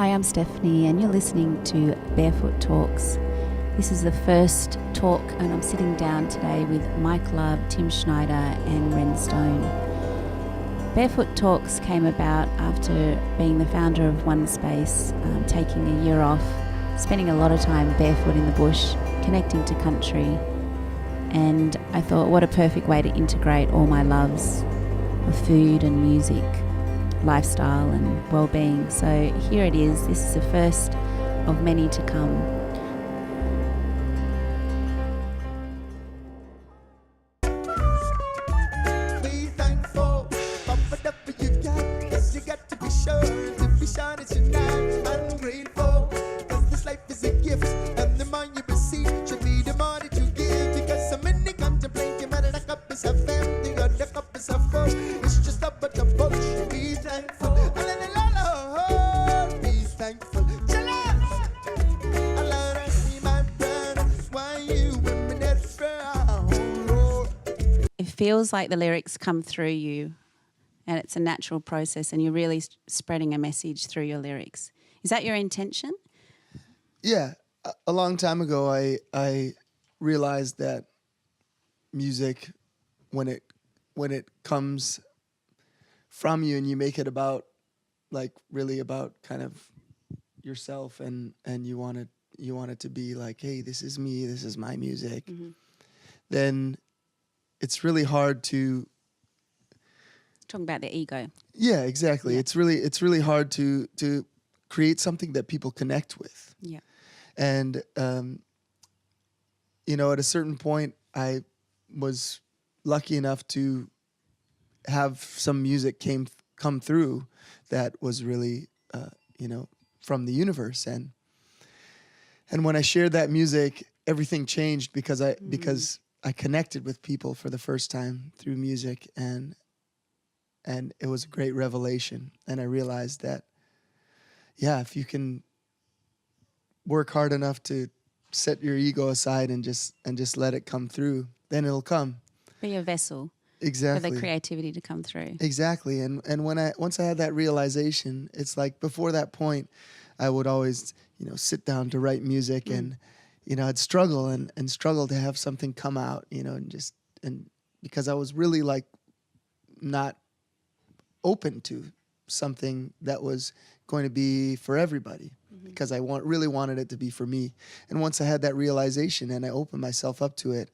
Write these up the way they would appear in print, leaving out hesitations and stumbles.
Hi, I'm Stephanie, and you're listening to Barefoot Talks. This is the first talk, and I'm sitting down today with Mike Love, Tim Snider, and Ren Stone. Barefoot Talks came about after being the founder of One Space, taking a year off, spending a lot of time barefoot in the bush, connecting to country, and I thought, what a perfect way to integrate all my loves of food and music, lifestyle and well-being. So here it is. This is the first of many to come. Be thankful for whatever you got, 'cause you got to be sure that you're not ungrateful, 'cause this life is a gift, and the more you receive should be the more that you give, because so many contemplate you matter, the cup is half empty or the cup is half full. It's just a bunch of bullshit. Be thankful. Be thankful. It feels like the lyrics come through you and it's a natural process and you're really spreading a message through your lyrics. Is that your intention? Yeah. A long time ago, I realized that music, when it comes from you and you make it about, like, really about kind of yourself, and you want it to be like, hey, this is me, this is my music, then it's really hard to Talking about the ego. Yeah, exactly. Yeah. It's really hard to create something that people connect with. Yeah. And at a certain point, I was lucky enough to have some music come through that was really from the universe, and when I shared that music, everything changed because I connected with people for the first time through music, and it was a great revelation. And I realized that, yeah, if you can work hard enough to set your ego aside and just let it come through, then it'll come. Be a vessel. Exactly. For the creativity to come through. Exactly. And once I had that realization, it's like before that point, I would always, sit down to write music, and I'd struggle and struggle to have something come out, and because I was really like not open to something that was going to be for everybody, because I really wanted it to be for me. And once I had that realization and I opened myself up to it,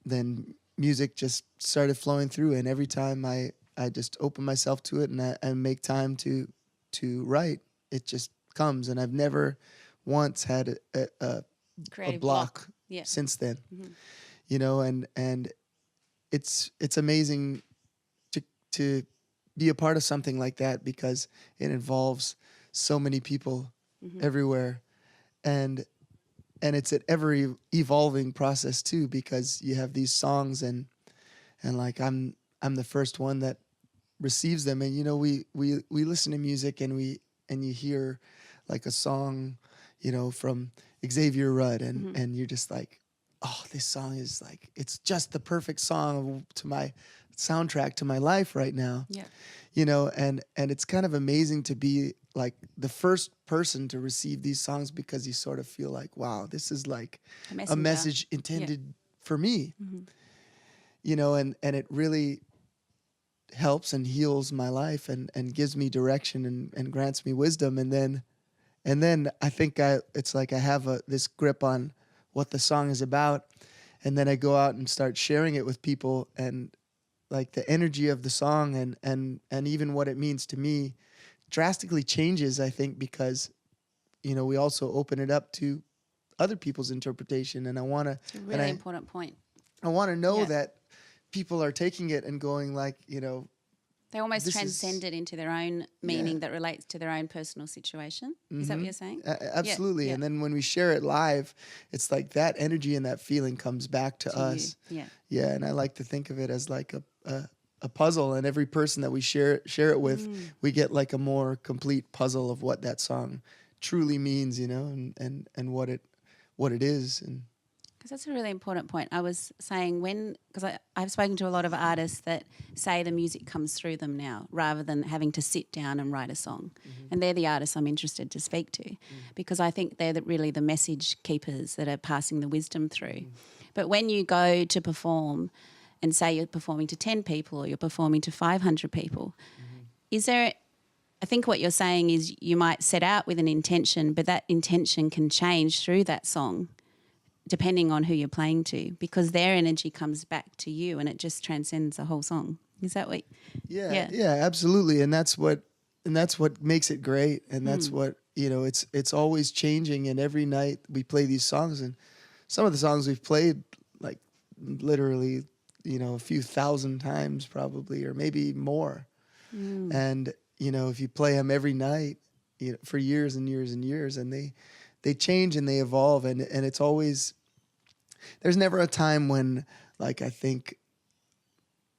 then music just started flowing through. And every time I just open myself to it and make time to write, it just comes. And I've never once had a block since then, and it's amazing to be a part of something like that, because it involves so many people everywhere, and it's an ever evolving process too, because you have these songs and like I'm the first one that receives them, and we listen to music and you hear like a song, from Xavier Rudd, and you're just like, oh, this song is like, it's just the perfect song to my soundtrack to my life right now. Yeah. And it's kind of amazing to be like the first person to receive these songs, because you sort of feel like, wow, this is like a message intended for me. And it really helps and heals my life and gives me direction and grants me wisdom. And then I think it's like I have this grip on what the song is about, and then I go out and start sharing it with people, and like the energy of the song and even what it means to me drastically changes, I think, because we also open it up to other people's interpretation. And I want to, it's a really important point. I want to know that people are taking it and going like, they almost transcend it into their own meaning that relates to their own personal situation. Is that what you're saying? Absolutely. Yeah. And then when we share it live, it's like that energy and that feeling comes back to us. You. Yeah. And I like to think of it as like a puzzle, and every person that we share it with, we get like a more complete puzzle of what that song truly means, and what it is. And Because that's a really important point. I was saying because I've spoken to a lot of artists that say the music comes through them now rather than having to sit down and write a song. And they're the artists I'm interested to speak to because I think they're really the message keepers that are passing the wisdom through. But when you go to perform and say you're performing to 10 people or you're performing to 500 people, is there... I think what you're saying is you might set out with an intention, but that intention can change through that song depending on who you're playing to because their energy comes back to you and it just transcends the whole song. Is that what? Yeah, absolutely. And that's what makes it great. And that's what, it's always changing. And every night we play these songs, and some of the songs we've played like literally, a few thousand times probably, or maybe more. And, if you play them every night, for years and years and years, and they change and they evolve, and it's always, there's never a time when like I think,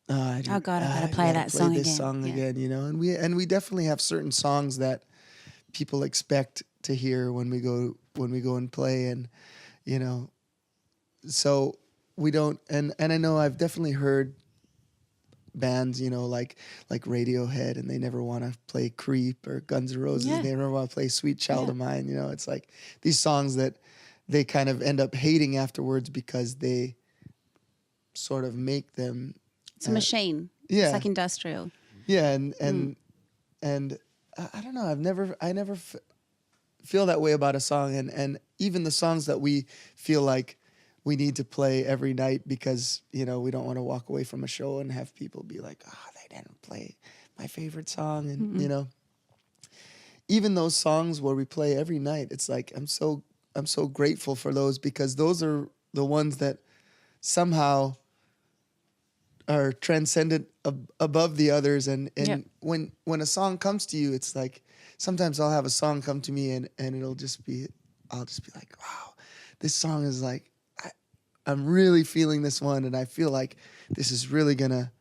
I gotta play that song this again. song again, and we definitely have certain songs that people expect to hear when we go and play, and so we don't, and I know I've definitely heard bands, like Radiohead, and they never want to play Creep or Guns N' Roses. They never want to play Sweet Child of Mine. It's like these songs that they kind of end up hating afterwards because they sort of make them. It's a machine. Yeah. It's like industrial. Yeah, and I don't know. I never feel that way about a song, and even the songs that we feel like we need to play every night because, we don't want to walk away from a show and have people be like, they didn't play my favorite song. And, even those songs where we play every night, it's like, I'm so grateful for those because those are the ones that somehow are transcendent above the others. And when a song comes to you, it's like, sometimes I'll have a song come to me and I'll just be like, wow, this song is like, I'm really feeling this one, and I feel like this is really gonna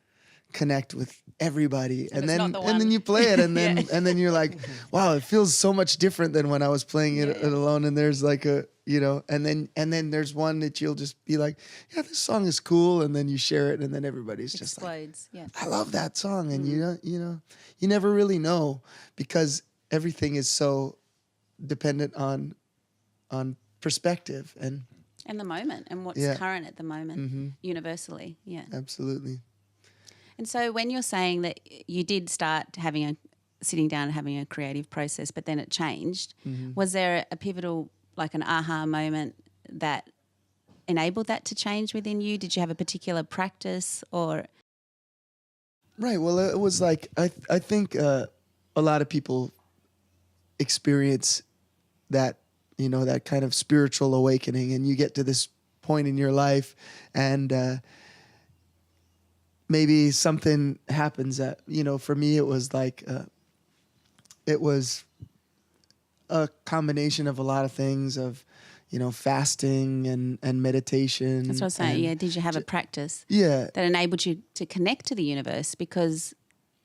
connect with everybody. And then you play it, and then you're like, wow, it feels so much different than when I was playing it alone. And there's like and then there's one that you'll just be like, yeah, this song is cool, and then you share it, and then everybody's just explodes. Like, I love that song, and you never really know because everything is so dependent on perspective and the moment and what's current at the moment, universally. Yeah, absolutely. And so when you're saying that you did start sitting down and having a creative process, but then it changed, was there a pivotal, like an aha moment that enabled that to change within you? Did you have a particular practice or? Right. Well, it was like, I think a lot of people experience that, that kind of spiritual awakening, and you get to this point in your life and maybe something happens that, for me, it was like, it was a combination of a lot of things of, fasting and meditation. That's what I was saying. Yeah. Did you have a practice? Yeah. That enabled you to connect to the universe? Because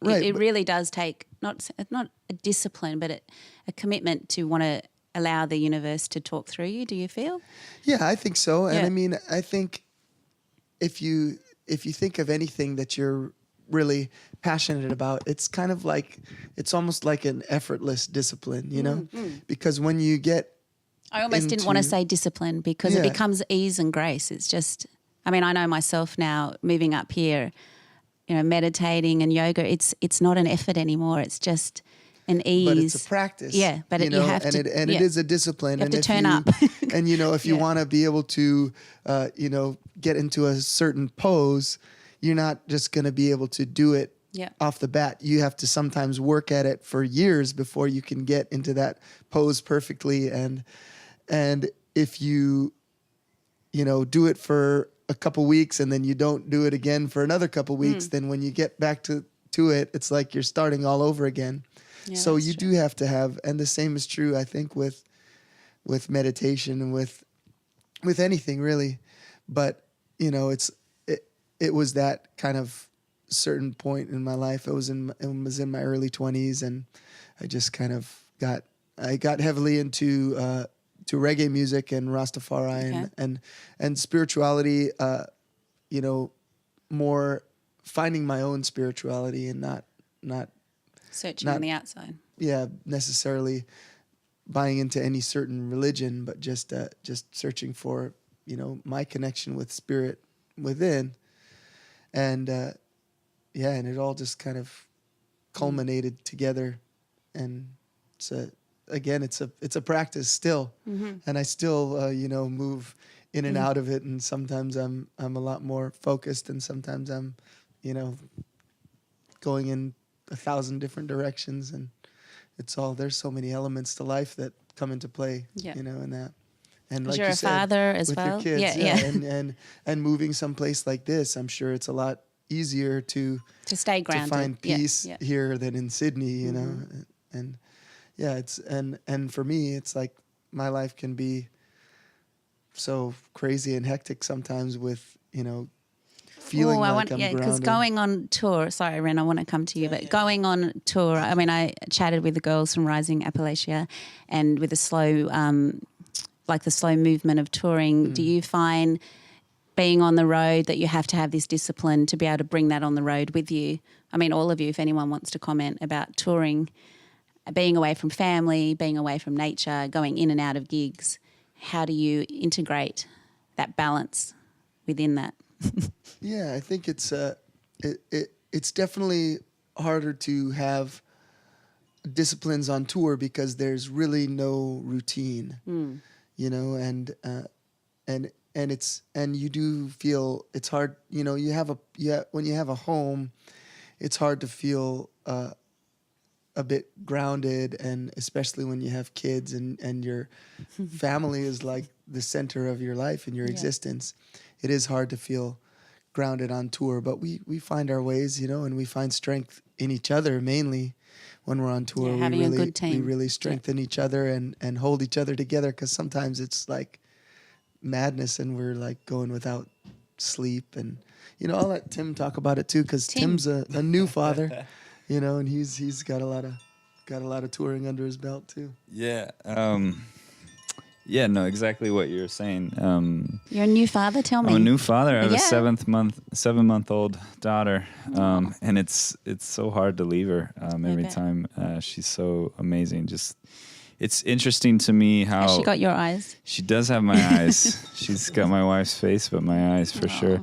right, it really does take not a discipline, but a commitment to want to allow the universe to talk through you. Do you feel? Yeah, I think so. And I mean, I think if you think of anything that you're really passionate about, it's kind of like, it's almost like an effortless discipline, because when you get I almost didn't want to say discipline because it becomes ease and grace. It's just, I mean, I know myself now moving up here, meditating and yoga, it's not an effort anymore. It's just an ease. But it's a practice. Yeah, but you have to. It is a discipline. You have to turn up. And, if you want to be able to, get into a certain pose, you're not just going to be able to do it off the bat. You have to sometimes work at it for years before you can get into that pose perfectly. And if you, do it for a couple weeks and then you don't do it again for another couple weeks, then when you get back to it, it's like you're starting all over again. Yeah, so you do have to have, and the same is true, I think, with meditation and with anything really. But, it was that kind of certain point in my life. It was in my early 20s, and I just kind of got heavily into reggae music and Rastafari Okay. and spirituality. You know, more finding my own spirituality and not Searching not on the outside. necessarily buying into any certain religion, but just searching for, you know, my connection with spirit within, and and it all just kind of culminated together, and it's a practice still, and I still you know, move in and out of it, and sometimes I'm a lot more focused, and sometimes I'm, you know, going in 1,000 different directions, and there's so many elements to life that come into play, you know, in that. And like you're you a said, father as with well. your kids, Yeah. and moving someplace like this, I'm sure it's a lot easier to stay grounded. to find peace Yeah. here than in Sydney, you know, and and for me, it's like my life can be so crazy and hectic sometimes with, you know, feeling I'm because grounded. going on tour. Sorry, Ren, I want to come to you, but going on tour. I mean, I chatted with the girls from Rising Appalachia, and with the slow, like the slow movement of touring. Do you find being on the road that you have to have this discipline to be able to bring that on the road with you? I mean, all of you, if anyone wants to comment about touring, being away from family, being away from nature, going in and out of gigs, how do you integrate that balance within that? Yeah, I think it's definitely harder to have disciplines on tour because there's really no routine, you know, and you do feel it's hard, you know, when you have a home, it's hard to feel a bit grounded, and especially when you have kids and your family is like the center of your life and your existence, it is hard to feel grounded on tour. But we find our ways, you know, and we find strength in each other mainly when we're on tour. Yeah, having a good team. We really strengthen each other and hold each other together, because sometimes it's like madness and we're like going without sleep. And, you know, I'll let Tim talk about it too, because Tim's a new father. You know, and he's got a lot of touring under his belt too. Yeah. No, exactly what you're saying. You're a new father. Tell me. I'm a new father. I have a Yeah. 7-month-old daughter, and it's so hard to leave her every bet. time. She's so amazing. Just, it's interesting to me how Has she got your eyes? she does have my eyes. She's got my wife's face, but my eyes for sure.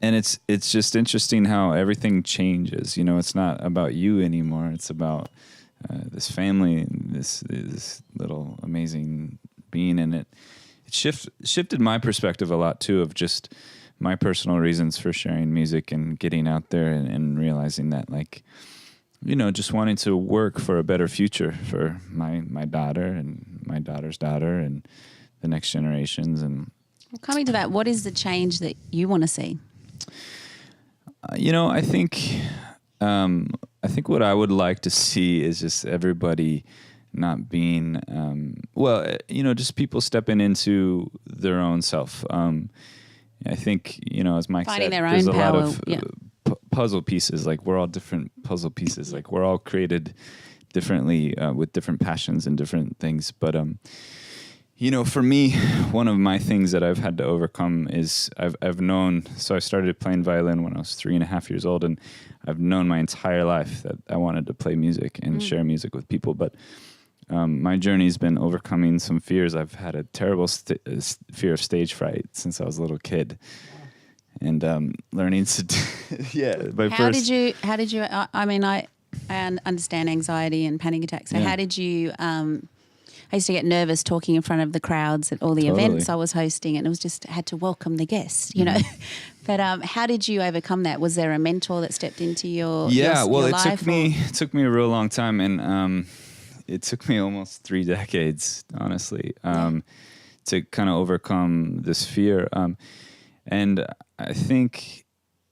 And it's just interesting how everything changes. You know, it's not about you anymore. It's about this family, this little amazing being, and it shifted my perspective a lot too, of just my personal reasons for sharing music and getting out there and realizing that, like, you know, just wanting to work for a better future for my daughter and my daughter's daughter and the next generations. And Well, coming to that, what is the change that you want to see? you know, I think what I would like to see is just everybody not being, you know, just people stepping into their own self. I think, you know, as Mike Finding said, their there's own a lot power, of yeah. puzzle pieces. Like, we're all different puzzle pieces. Like, we're all created differently with different passions and different things. But you know, for me, one of my things that I've had to overcome is I've known. So I started playing violin when I was 3.5 years old, and I've known my entire life that I wanted to play music and share music with people. But my journey's been overcoming some fears. I've had a terrible fear of stage fright since I was a little kid, and learning to How did you? I mean, I understand anxiety and panic attacks. So how did you? I used to get nervous talking in front of the crowds at all the events I was hosting, and it was just had to welcome the guests, you know. But how did you overcome that? Was there a mentor that stepped into your your life? It took me a real long time, and it took me almost 3 decades, honestly, to kind of overcome this fear. And I think,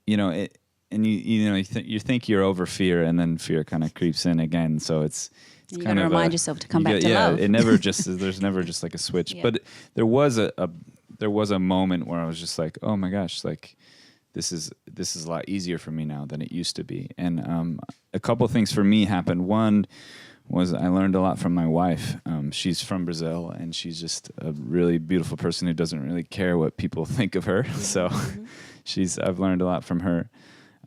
you know, you think you're over fear, and then fear kind of creeps in again. So it's you got to remind yourself to come back to love. love. It never just there's never just like a switch. Yeah. But there was a moment where I was just like, oh my gosh, like this is a lot easier for me now than it used to be. And a couple things for me happened. One was I learned a lot from my wife. She's from Brazil, and she's just a really beautiful person who doesn't really care what people think of her. So I've learned a lot from her.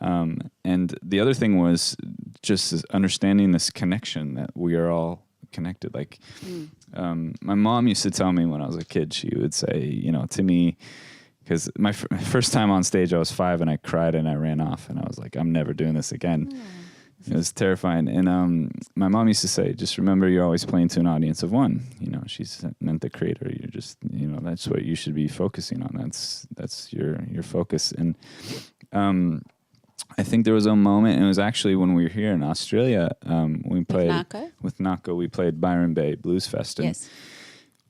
And the other thing was just understanding this connection that we are all connected. Like, my mom used to tell me when I was a kid, she would say, you know, to me, because my first time on stage, I was 5 and I cried and I ran off and I was like, I'm never doing this again. It was terrifying. And my mom used to say, just remember, you're always playing to an audience of one. You know, she's meant the creator. You're just, you know, that's what you should be focusing on. That's your focus. And I think there was a moment, and it was actually when we were here in Australia. We played with Nako. We played Byron Bay Blues Fest. And Yes.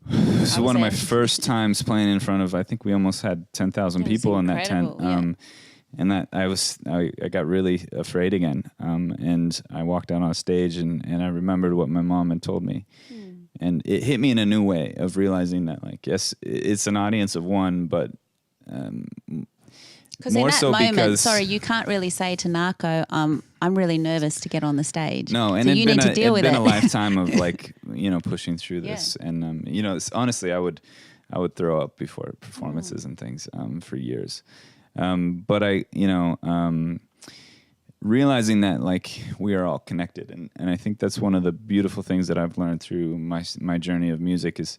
This was one of my first times playing in front of, I think we almost had 10,000 people in that tent. And that I got really afraid again. And I walked out on stage and I remembered what my mom had told me. And it hit me in a new way of realizing that, like, yes, it's an audience of one, but because in that moment, sorry, you can't really say to Narco, I'm really nervous to get on the stage. No, and so you need to deal with it. It's been a lifetime of, like, you know, pushing through this. And, you know, honestly, I would throw up before performances and things for years. But I, you know, realizing that, like, we are all connected. And I think that's one of the beautiful things that I've learned through my journey of music is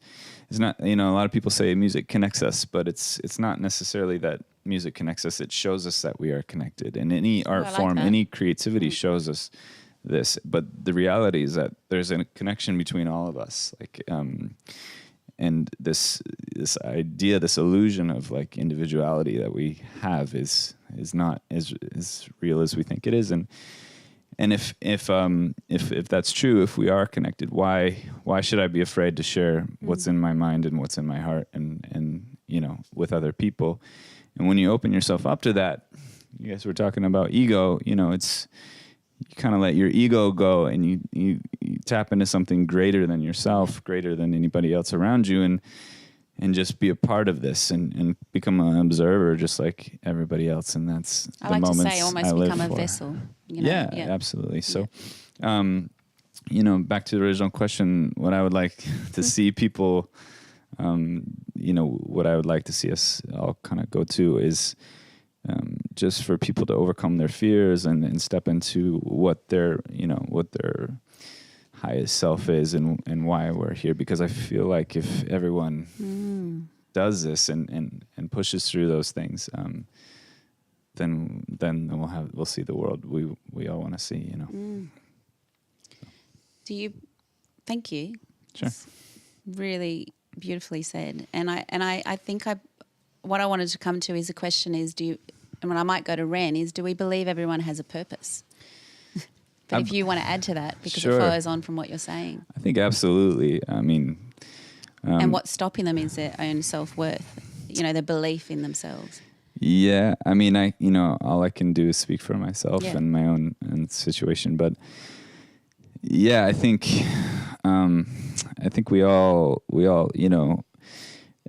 not, you know, a lot of people say music connects us, but it's not necessarily that music connects us. It shows us that we are connected. And any art form, any creativity shows us this. But the reality is that there's a connection between all of us. Like, and this idea, this illusion of, like, individuality that we have is not as real as we think it is. And if that's true, if we are connected, why should I be afraid to share what's in my mind and what's in my heart and you know, with other people? And when you open yourself up to that, you guys were talking about ego, you know, it's, you kind of let your ego go and you tap into something greater than yourself, greater than anybody else around you, and just be a part of this and become an observer just like everybody else. And that's I the like moments to say almost become a vessel. You know? Yeah, absolutely. So, you know, back to the original question, what I would like to see people, you know, what I would like to see us all kind of go to is just for people to overcome their fears and step into what their highest self is and why we're here. Because I feel like if everyone does this and pushes through those things, then we'll see the world we all want to see, you know. Do you? Thank you. Sure. It's really beautifully said. And I think what I wanted to come to is the question is, I might go to Ren, is do we believe everyone has a purpose? But if you want to add to that, because it follows on from what you're saying. I think absolutely. I mean... and what's stopping them is their own self-worth, you know, their belief in themselves. Yeah, I mean, all I can do is speak for myself and my own situation. But yeah, I think we all, you know,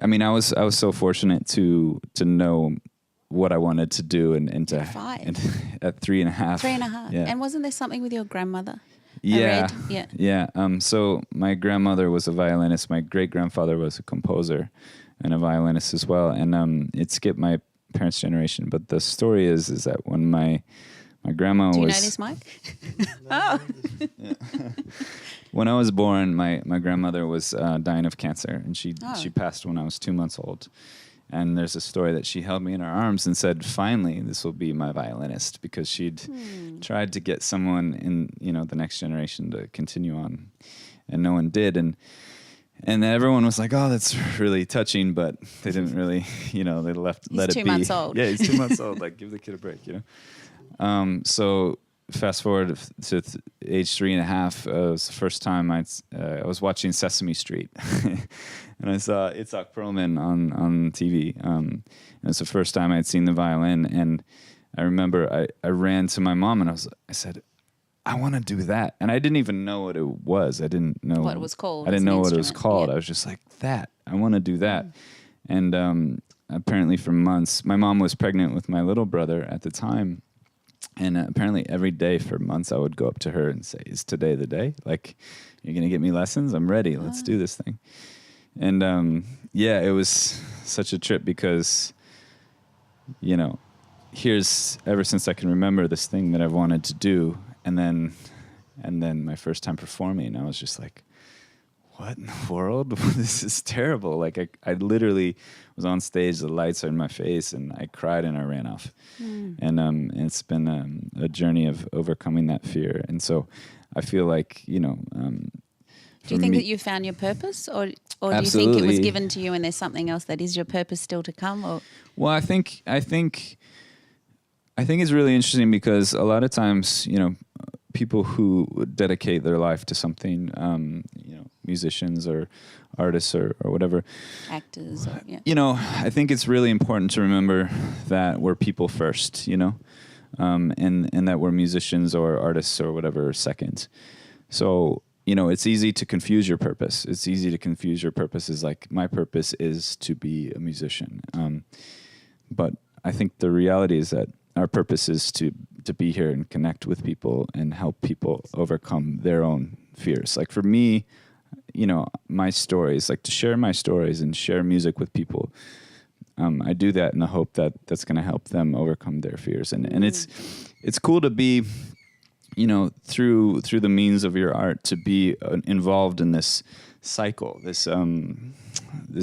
I mean, I was so fortunate to know what I wanted to do and to at 3.5. 3.5. Yeah. And wasn't there something with your grandmher? Yeah. Yeah. So my grandmother was a violinist. My great grandfather was a composer and a violinist as well. And it skipped my parents' generation. But the story is that when my grandma was... Do you know this, Mike? Oh. When I was born, my grandmother was dying of cancer, and she passed when I was 2 months old. And there's a story that she held me in her arms and said, finally, this will be my violinist, because she'd tried to get someone in, you know, the next generation to continue on, and no one did. And everyone was like, oh, that's really touching, but they didn't really, you know, they let it be. He's 2 months old. Yeah, he's 2 months old. Like, give the kid a break, you know? So fast forward to age 3.5, it was the first time I was watching Sesame Street, and I saw Itzhak Perlman on TV. And it was the first time I'd seen the violin, and I remember I ran to my mom and I said, I want to do that, and I didn't even know what it was. I didn't know what it was called. I didn't know what it was called. Yeah. I was just like, that. I want to do that, and apparently for months, my mom was pregnant with my little brother at the time. And apparently every day for months I would go up to her and say, "Is today the day? Like, you're going to get me lessons? I'm ready. Let's do this thing." And yeah, it was such a trip because, you know, here's ever since I can remember this thing that I've wanted to do. And then my first time performing, I was just like, what in the world? This is terrible. Like I literally was on stage, the lights are in my face, and I cried and I ran off. And it's been a journey of overcoming that fear. And so I feel like, you know, do you think that you found your purpose, or do you think it was given to you and there's something else that is your purpose still to come? Or well, I think it's really interesting because a lot of times, you know, people who dedicate their life to something, you know, musicians or artists or whatever, actors, or, yeah. You know, I think it's really important to remember that we're people first, you know, and that we're musicians or artists or whatever second. So, you know, it's easy to confuse your purpose. It's easy to confuse your purpose as like, my purpose is to be a musician. But I think the reality is that our purpose is to be here and connect with people and help people overcome their own fears. Like for me, you know, my stories, like to share my stories and share music with people. I do that in the hope that that's going to help them overcome their fears. And it's cool to be, you know, through the means of your art, to be involved in this cycle, this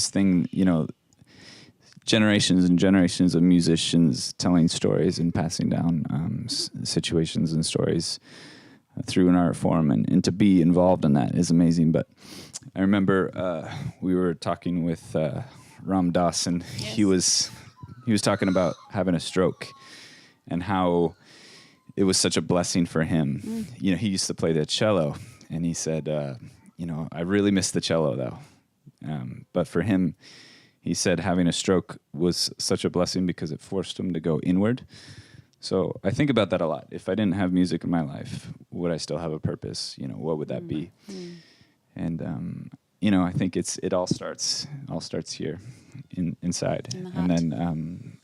thing, you know, generations and generations of musicians telling stories and passing down situations and stories through an art form, and to be involved in that is amazing. But I remember we were talking with Ram Dass, and yes. he was talking about having a stroke and how it was such a blessing for him. You know, he used to play the cello, and he said, you know, I really miss the cello though. But for him, he said having a stroke was such a blessing because it forced him to go inward. So I think about that a lot. If I didn't have music in my life, would I still have a purpose? You know, what would that be? And you know, I think it all starts here inside. In the and heart. then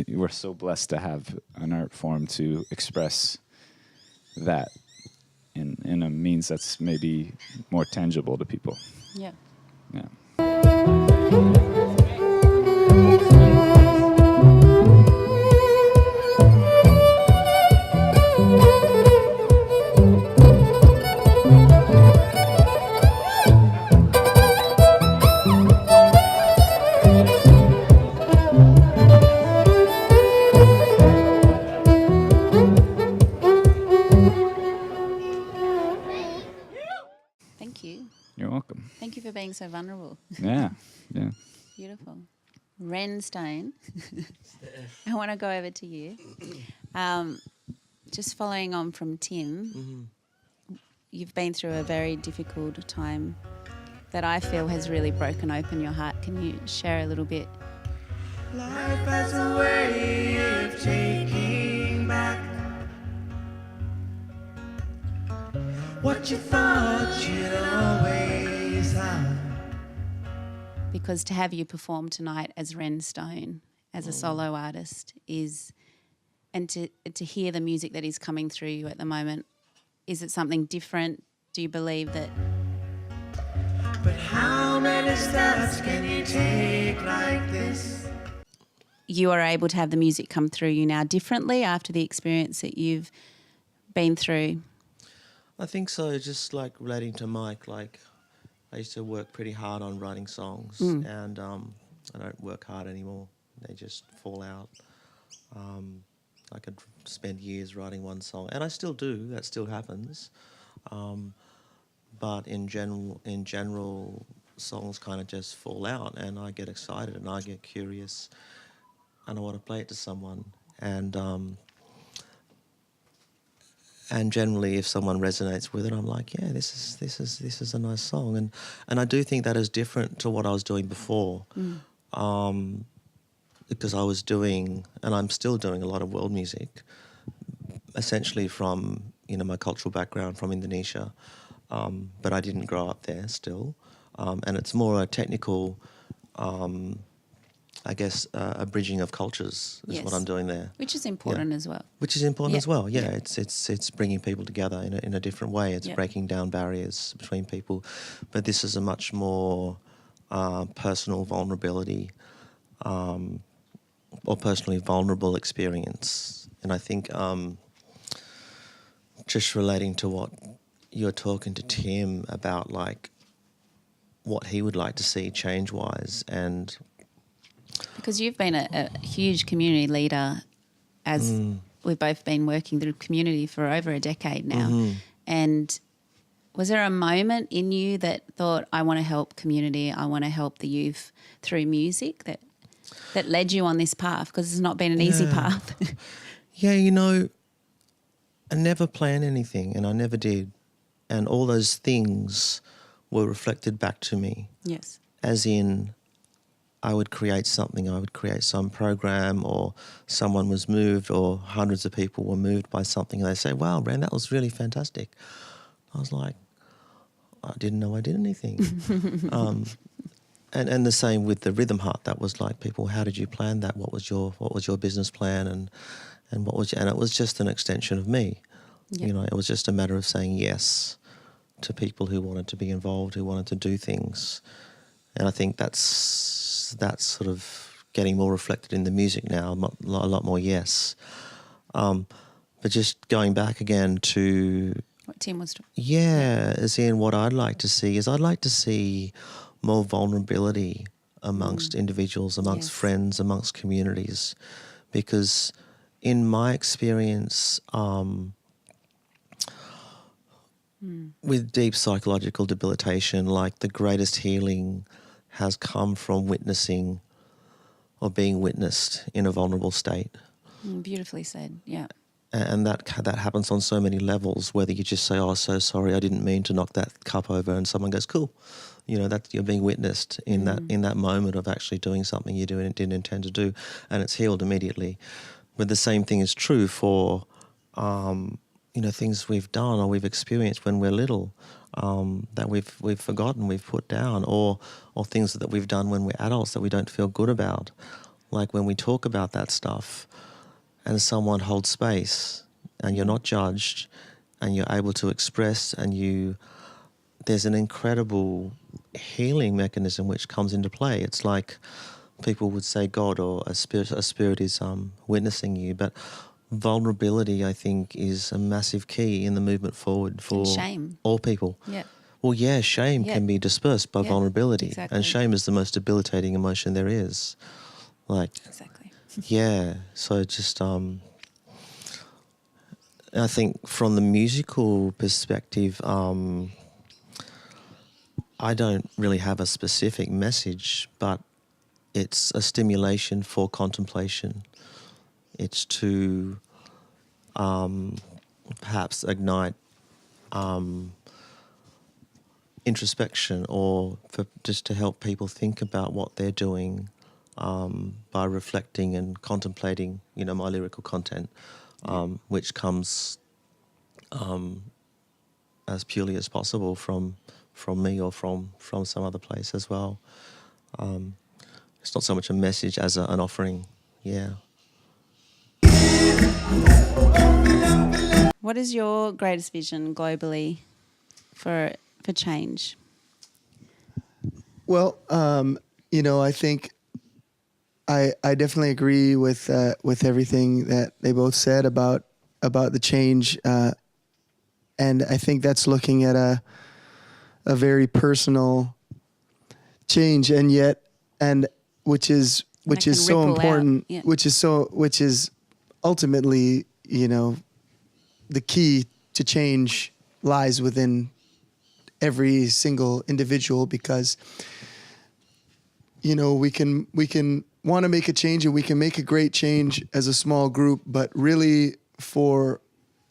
we're so blessed to have an art form to express that in a means that's maybe more tangible to people. Yeah. Yeah. Thank you. You're welcome. Thank you for being so vulnerable. Yeah. Yeah. Beautiful. Ren Stone, I want to go over to you. Just following on from Tim, you've been through a very difficult time that I feel has really broken open your heart. Can you share a little bit? Life has a way of taking back what you thought you'd always have. Because to have you perform tonight as Ren Stone, as a solo artist, and to hear the music that is coming through you at the moment, is it something different? Do you believe that? But how many steps can you take like this? You are able to have the music come through you now differently after the experience that you've been through? I think so, just like relating to Mike, like I used to work pretty hard on writing songs and I don't work hard anymore. They just fall out. I could spend years writing one song, and I still do, that still happens. But in general, songs kind of just fall out, and I get excited and I get curious and I want to play it to someone. And generally, if someone resonates with it, I'm like, yeah, this is a nice song, and I do think that is different to what I was doing before, because I was doing, and I'm still doing, a lot of world music, essentially from my cultural background from Indonesia, but I didn't grow up there still, and it's more a technical I guess, a bridging of cultures is what Yes. I'm doing there. Which is important as well. Which is important Yeah. as well. Yeah, Yeah. it's bringing people together in a different way. It's Yeah. breaking down barriers between people, but this is a much more personal vulnerability or personally vulnerable experience. And I think just relating to what you're talking to Tim about, like what he would like to see change-wise, and Because you've been a huge community leader as we've both been working through community for over a decade now. And was there a moment in you that thought, I want to help community, I want to help the youth through music that led you on this path? Because it's not been an easy path. Yeah, you know, I never planned anything, and I never did. And all those things were reflected back to me. Yes. As in, I would create something, I would create some program, or someone was moved, or hundreds of people were moved by something, and they say, wow, Ren, that was really fantastic. I was like, I didn't know I did anything. And the same with the Rhythm Hut. That was like, people, how did you plan that? What was your business plan? And it was just an extension of me. Yep. You know, it was just a matter of saying yes to people who wanted to be involved, who wanted to do things. And I think that's sort of getting more reflected in the music now, a lot more yes. But just going back again to... What Tim was talking. as in what I'd like to see is I'd like to see more vulnerability amongst individuals, amongst Yes. friends, amongst communities. Because in my experience, with deep psychological debilitation, like the greatest healing has come from witnessing or being witnessed in a vulnerable state. Beautifully said, yeah. And that happens on so many levels, whether you just say, oh, so sorry, I didn't mean to knock that cup over, and someone goes, cool. You know, that you're being witnessed in that moment of actually doing something you didn't intend to do, and it's healed immediately. But the same thing is true for, things we've done or we've experienced when we're little, that we've forgotten, we've put down, or things that we've done when we're adults that we don't feel good about. Like when we talk about that stuff and someone holds space and you're not judged and you're able to express, and there's an incredible healing mechanism which comes into play. It's like people would say God or a spirit is witnessing you, but vulnerability, I think, is a massive key in the movement forward for And shame. all people. Yeah. Well, yeah, shame Yeah. can be dispersed by Yeah, vulnerability, exactly. and shame is the most debilitating emotion there is. Like, Exactly. yeah, so just I think from the musical perspective, I don't really have a specific message, but it's a stimulation for contemplation. It's to perhaps ignite introspection, or for just to help people think about what they're doing by reflecting and contemplating, my lyrical content, which comes as purely as possible from me or from some other place as well. It's not so much a message as an offering. Yeah. What is your greatest vision globally for change? Well, I think I definitely agree with everything that they both said about the change, and I think that's looking at a very personal change, and which is can so ripple out, important, yeah. which is ultimately, the key to change lies within every single individual, because we can want to make a change, and we can make a great change as a small group, but really for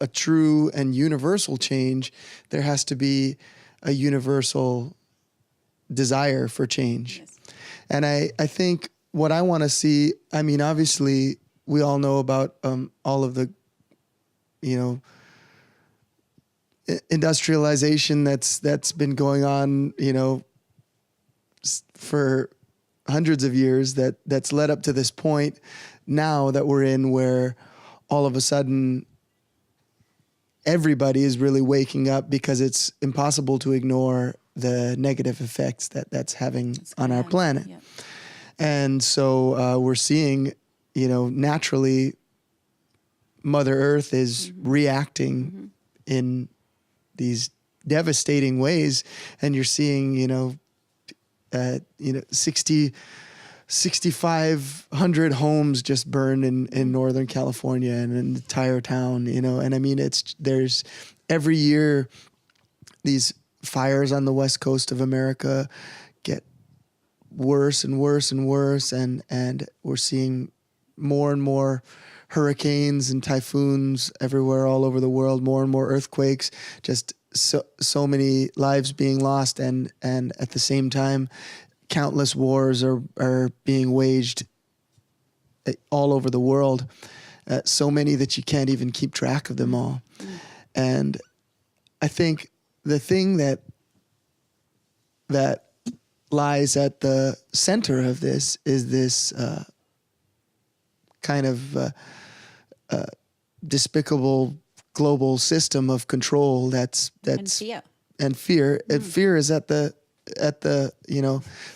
a true and universal change, there has to be a universal desire for change. Yes. And I think what I want to see, I mean, obviously we all know about all of the, industrialization that's been going on, for hundreds of years that's led up to this point now that we're in, where all of a sudden everybody is really waking up, because it's impossible to ignore the negative effects that's having on our planet. Yeah. And so we're seeing, naturally, Mother Earth is reacting in these devastating ways, and you're seeing, 6,500 homes just burned in Northern California and an entire town, and I mean, there's every year these fires on the West Coast of America get worse and worse and worse, and we're seeing more and more hurricanes and typhoons everywhere all over the world, more and more earthquakes, just so many lives being lost, and at the same time countless wars are being waged all over the world, so many that you can't even keep track of them all. And I think the thing that lies at the center of this is this kind of despicable global system of control that's And fear. and fear. And fear is at the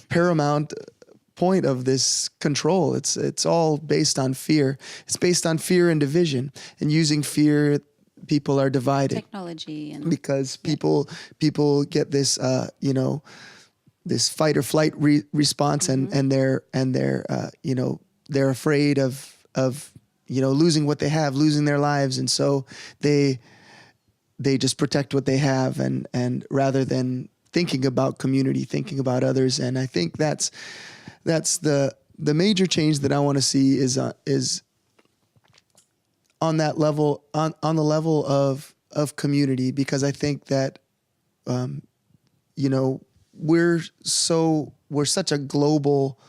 paramount point of this control. It's all based on fear. It's based on fear and division, and using fear, people are divided. Technology and Because people get this this fight or flight response, and they're they're afraid of losing what they have, losing their lives, and so they just protect what they have, and rather than thinking about community, thinking about others. And I think that's the major change that I want to see is on that level, on the level of community, because I think that we're such a global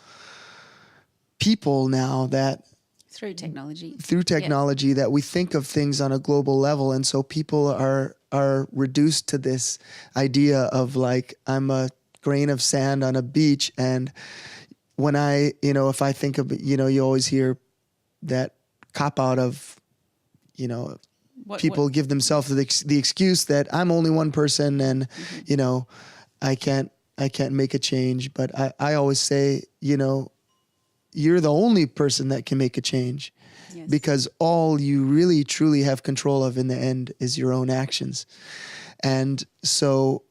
people now that through technology that we think of things on a global level, and so people are reduced to this idea of like, I'm a grain of sand on a beach, and when I if I think of you always hear that cop out of people give themselves the excuse that I'm only one person, and I can't make a change. But I always say, you're the only person that can make a change. Yes. Because all you really truly have control of in the end is your own actions. And so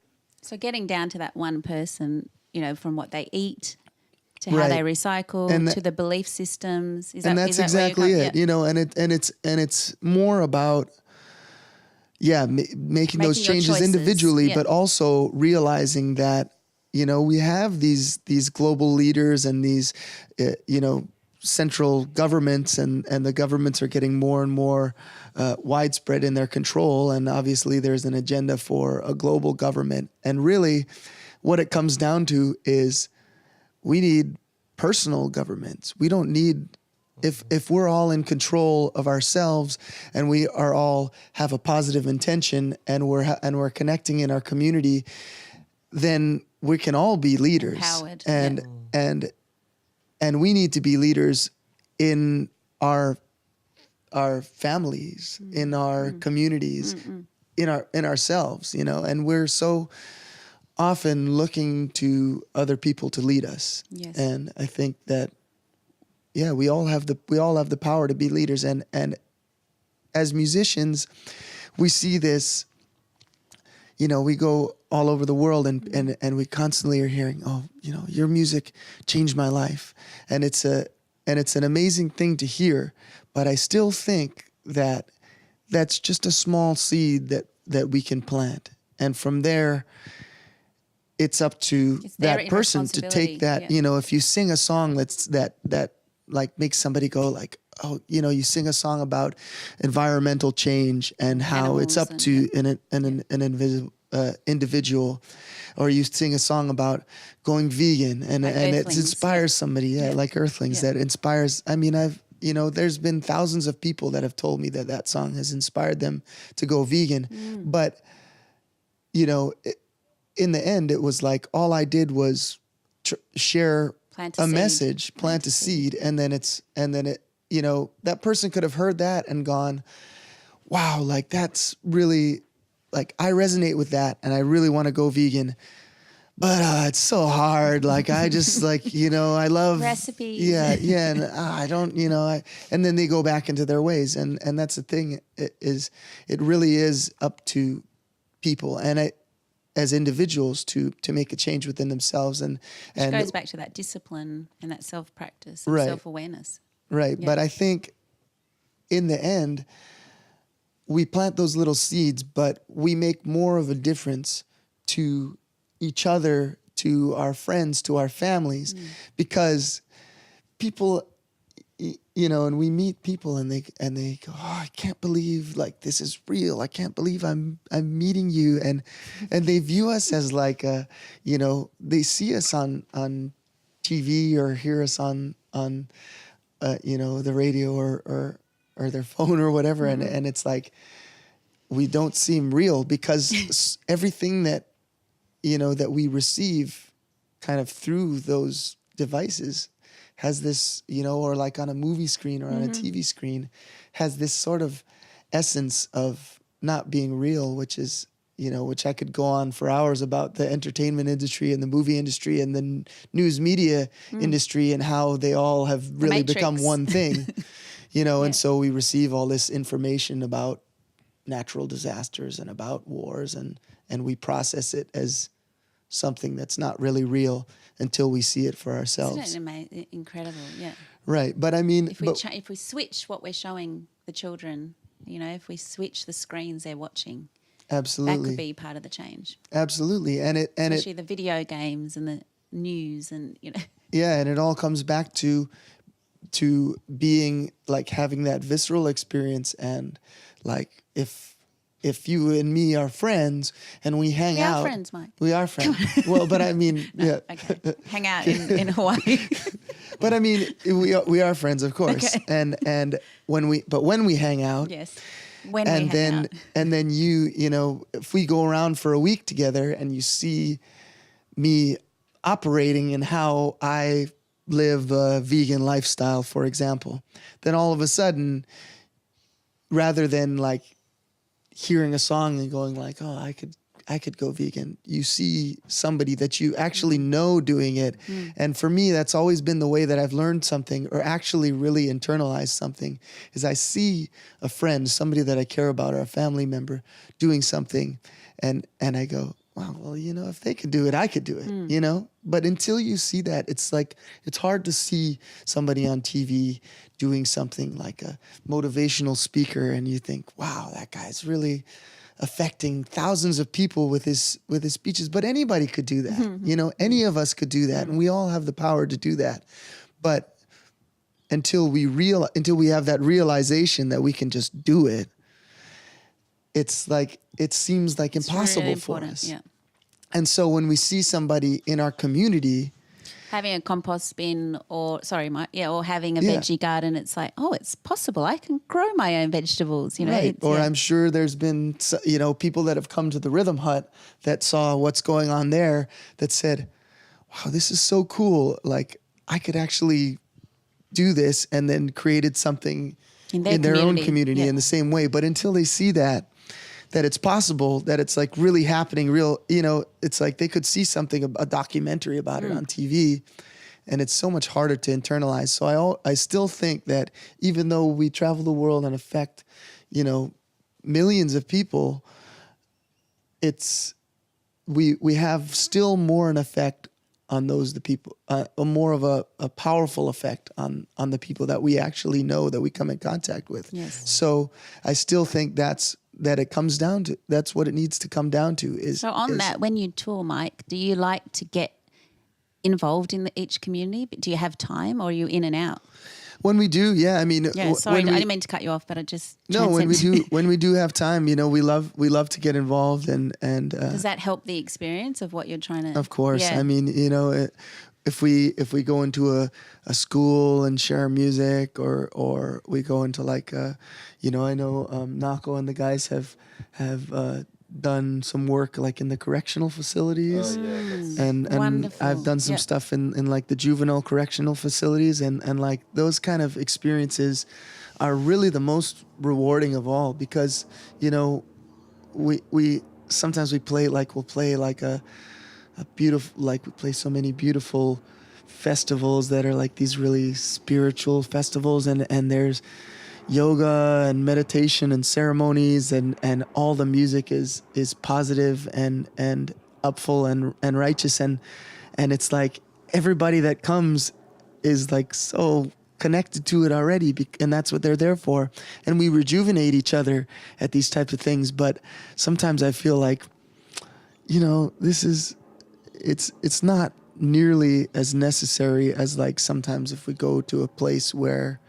getting down to that one person, from what they eat to how Right. they recycle, And to the belief systems. and that's exactly it, and it's more about making those your changes choices, individually, yeah. but also realizing that we have these global leaders and these central governments, and the governments are getting more and more widespread in their control, and obviously there's an agenda for a global government. And really what it comes down to is we need personal governments. We don't need, if we're all in control of ourselves, and we are all have a positive intention, and we're connecting in our community, then we can all be leaders. Empowered, And we need to be leaders in our families, in our communities, in ourselves, and we're so often looking to other people to lead us. Yes. And I think that we all have the power to be leaders, and as musicians we see this, we go all over the world, and we constantly are hearing, your music changed my life. And it's an amazing thing to hear, but I still think that that's just a small seed that we can plant. And from there, it's up to that person to take that, if you sing a song that like makes somebody go like, oh, you sing a song about environmental change and how it's up to an individual, or you sing a song about going vegan, and it inspires somebody, like Earthlings, that inspires. I mean, there's been thousands of people that have told me that song has inspired them to go vegan, but in the end, it was like all I did was share Plant a a seed. message, plant a seed, and then it, you know, that person could have heard that and gone, wow, like that's really, like I resonate with that and I really want to go vegan. But it's so hard. Like I just like, you know, I love recipes. Yeah, yeah, and I don't, you know, and then they go back into their ways, and that's the thing. It really is up to people and as individuals to make a change within themselves, and Which goes back to that discipline and that self-practice and Right. self-awareness. right. Yeah. But I think in the end, we plant those little seeds, but we make more of a difference to each other, to our friends, to our families, because people, you know, and we meet people and they go, oh, I can't believe like this is real. I can't believe I'm meeting you, and they view us as like a, you know, they see us on TV or hear us on you know, the radio or their phone or whatever, and it's like we don't seem real because everything that, you know, that we receive kind of through those devices has this, you know, or like on a movie screen or on a TV screen, has this sort of essence of not being real, which is, you know, which I could go on for hours about the entertainment industry and the movie industry and the news media industry and how they all have really become Matrix. one thing, you know, and Yeah. so we receive all this information about natural disasters and about wars, and we process it as something that's not really real until we see it for ourselves. Isn't it incredible? Yeah. Right. But I mean, If we switch what we're showing the children, you know, if we switch the screens they're watching, absolutely, that could be part of the change. absolutely. And Especially the video games and the news and, you know. yeah, and it all comes back to being like having that visceral experience, and like if you and me are friends and we hang We out. are friends, Mike. We are friends. Well, but I mean, yeah. Okay. Hang out in Hawaii. But I mean, we are friends, of course. Okay. And when we hang out, Yes. When and we then hang out. and then you know, if we go around for a week together and you see me operating and how I live a vegan lifestyle, for example, then all of a sudden, rather than like hearing a song and going like, oh, I could go vegan, you see somebody that you actually know doing it. And for me, that's always been the way that I've learned something or actually really internalized something, is I see a friend, somebody that I care about, or a family member doing something, and I go, wow, well, you know, if they could do it, I could do it, you know? But until you see that, it's like, it's hard to see somebody on TV doing something like a motivational speaker and you think, wow, that guy's really affecting thousands of people with his speeches. But anybody could do that. You know, any of us could do that, and we all have the power to do that. But until we have that realization that we can just do it, it's like, it seems like impossible really for important, us. yeah. And so when we see somebody in our community, Having a compost bin or having a Yeah. veggie garden, it's like, oh, it's possible. I can grow my own vegetables, you know. right? It's- Or yeah. I'm sure there's been, you know, people that have come to the Rhythm Hut that saw what's going on there that said, wow, this is so cool. Like I could actually do this, and then created something In in their their own community, community yeah. in the same way. But until they see that it's possible, that it's like really happening, real, you know, it's like they could see something, a documentary about it on TV, and it's so much harder to internalize. So I still think that even though we travel the world and affect, you know, millions of people, we have still more an effect on the people, more of a powerful effect on the people that we actually know, that we come in contact with. Yes. So I still think that's what it needs to come down to. So on that, when you tour, Mike, do you like to get involved in each community? But do you have time, or are you in and out? When we do, yeah. I mean, Yeah, sorry, I didn't mean to cut you off, but I just when we do have time, you know, we love to get involved, and Does that help the experience of what you're trying to? of course. Yeah. I mean, you know, if we go into a school and share music, or we go into like you know, I know Nako and the guys have done some work like in the correctional facilities. And Wonderful. I've done some Yep. stuff in like the juvenile correctional facilities, and like those kind of experiences are really the most rewarding of all, because you know we sometimes we'll play like a beautiful, like we play so many beautiful festivals that are like these really spiritual festivals, and there's yoga and meditation and ceremonies, and all the music is positive and upful and righteous, and it's like everybody that comes is like so connected to it already, and that's what they're there for, and we rejuvenate each other at these types of things. But sometimes I feel like, you know, it's not nearly as necessary as like sometimes if we go to a place where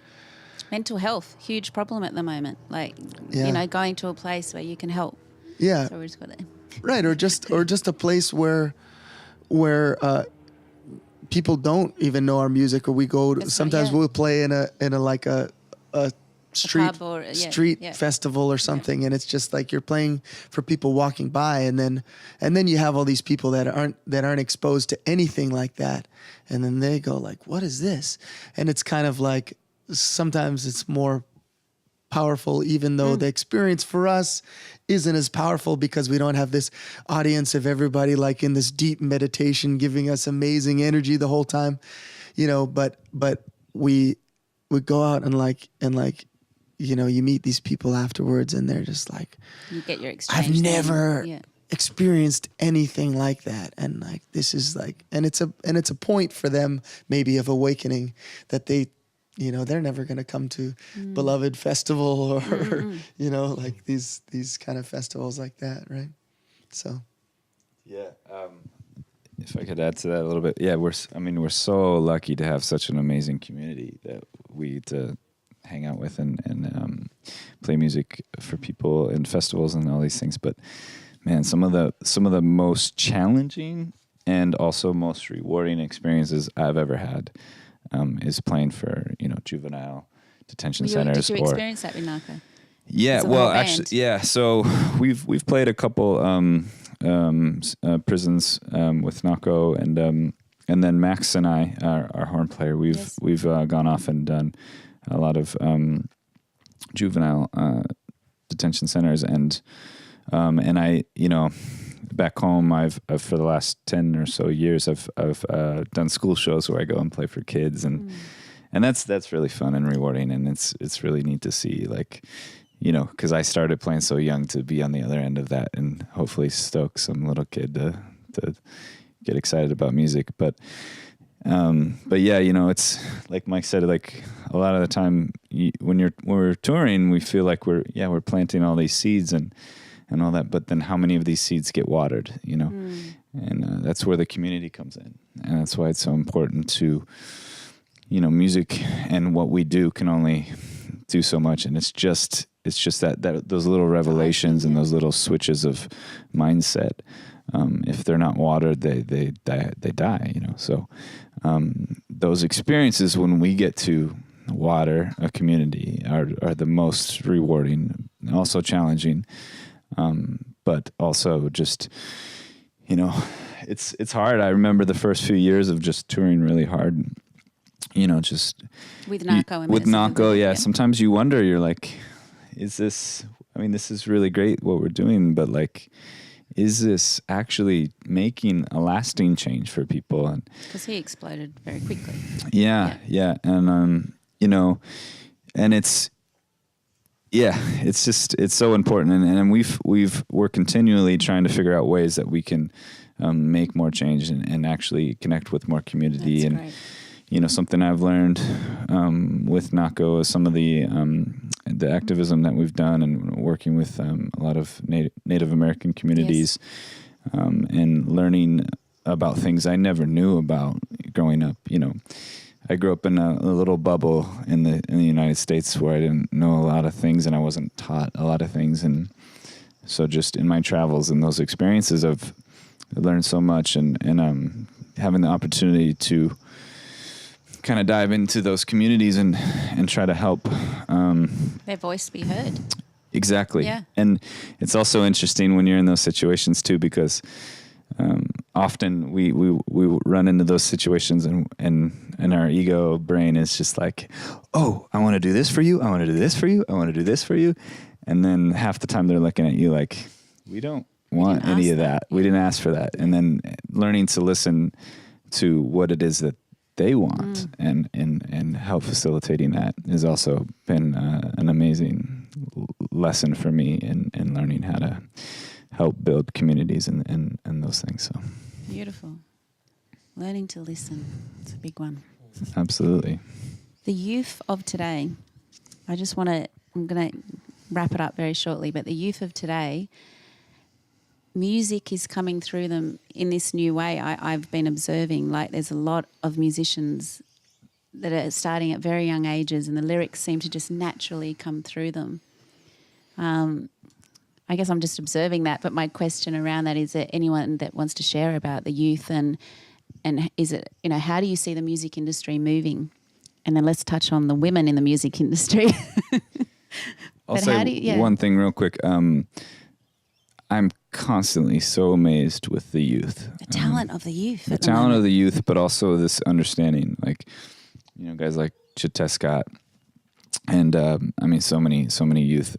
Mental health, huge problem at the moment. Like, Yeah. you know, going to a place where you can help. yeah So we just got to. right, or just a place where people don't even know our music, or we go to, That's right, sometimes yeah. we'll play in a like a street pub or- yeah, street yeah. festival or something, and it's just like you're playing for people walking by, and then you have all these people that aren't exposed to anything like that, and then they go like, what is this? And it's kind of like sometimes it's more powerful, even though the experience for us isn't as powerful, because we don't have this audience of everybody like in this deep meditation giving us amazing energy the whole time, you know, but we go out and like you know, you meet these people afterwards and they're just like, You get your exchange. I've thing. never Yeah. experienced anything like that, and like this is like, and it's a point for them maybe of awakening that they, you know, they're never going to come to Beloved Festival or you know, like these kind of festivals like that, right? So Yeah. If I could add to that a little bit, yeah, we're so lucky to have such an amazing community that we get to hang out with and play music for people in festivals and all these things. But man, some of the most challenging and also most rewarding experiences I've ever had is playing for, you know, juvenile detention centers. Did you experience that with Narco? Yeah, As a well, whole actually, band? yeah. So we've played a couple prisons with Nako, and then Max and I, our horn player, we've gone off and done a lot of juvenile detention centers, and I, you know, back home, I've for the last 10 or so years, I've done school shows where I go and play for kids, and that's really fun and rewarding, and it's really neat to see, like, you know, because I started playing so young, to be on the other end of that and hopefully stoke some little kid to get excited about music. But yeah, you know, it's like Mike said, like a lot of the time when we're touring, we feel like we're planting all these seeds and all that, but then how many of these seeds get watered, you know? And that's where the community comes in, and that's why it's so important to, you know, music and what we do can only do so much, and it's just that those little revelations and those little switches of mindset, if they're not watered, they die, you know. So those experiences when we get to water a community are the most rewarding, also challenging, but also just, you know, it's hard. I remember the first few years of just touring really hard, you know, just With Narco. with Nako, yeah. Sometimes you wonder, you're like, this is really great what we're doing, but like, is this actually making a lasting change for people? And Because he exploded very quickly. yeah. And, you know, and it's so important. And we're continually trying to figure out ways that we can make more change and actually connect with more community. That's and great. you know, something I've learned with Nako is some of the activism that we've done and working with a lot of Native American communities, and learning about things I never knew about growing up. You know, I grew up in a little bubble in the United States where I didn't know a lot of things and I wasn't taught a lot of things, and so just in my travels and those experiences, I've learned so much, and having the opportunity to kind of dive into those communities and try to help Their voice be heard. Exactly. Yeah. And it's also interesting when you're in those situations too, because often we run into those situations and our ego brain is just like, oh, I want to do this for you. I want to do this for you. I want to do this for you. And then half the time they're looking at you like, we don't want any of that. We didn't ask for that. And then learning to listen to what it is that they want and help facilitating that has also been an amazing lesson for me in learning how to help build communities and those things. So Beautiful. Learning to listen. It's a big one. absolutely. The youth of today, I'm going to wrap it up very shortly, but the youth of today, music is coming through them in this new way. I've been observing, like, there's a lot of musicians that are starting at very young ages and the lyrics seem to just naturally come through them. I guess I'm just observing that, but my question around that is there anyone that wants to share about the youth and is it, how do you see the music industry moving? And then let's touch on the women in the music industry. I'll say one thing real quick. I'm constantly so amazed with the youth. The talent of the youth. The talent of the youth, but also this understanding, like, guys like Chita Scott and so many youth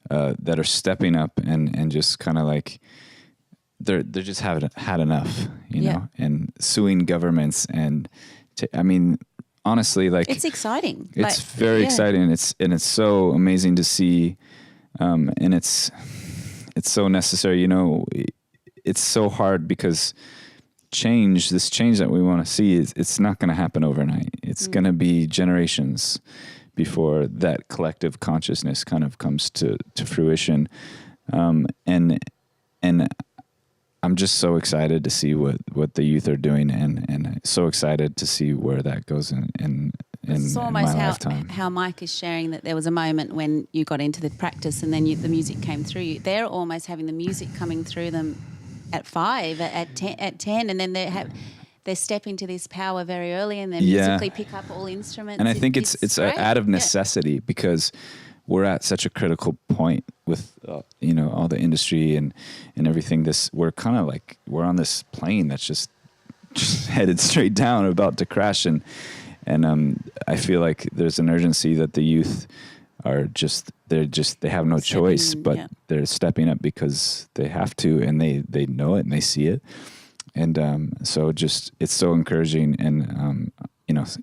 that are stepping up and just kind of like they're just haven't had enough, know, and suing governments and honestly, like, it's exciting. It's very exciting. It's so amazing to see, and it's so necessary. It's so hard because this change that we want to see it's not going to happen overnight. It's going to be generations before that collective consciousness kind of comes to fruition, and I'm just so excited to see what the youth are doing, and so excited to see where that goes in my lifetime. How Mike is sharing that there was a moment when you got into the practice and then the music came through you. They're almost having the music coming through them at 5, at 10, and then they step into this power very early and then musically pick up all instruments. And I think it's out of necessity because we're at such a critical point with all the industry and everything. We're kind of like we're on this plane that's just headed straight down, about to crash, and I feel like there's an urgency that the youth are they have no choice, but they're stepping up because they have to, and they know it and they see it, and so just it's so encouraging, and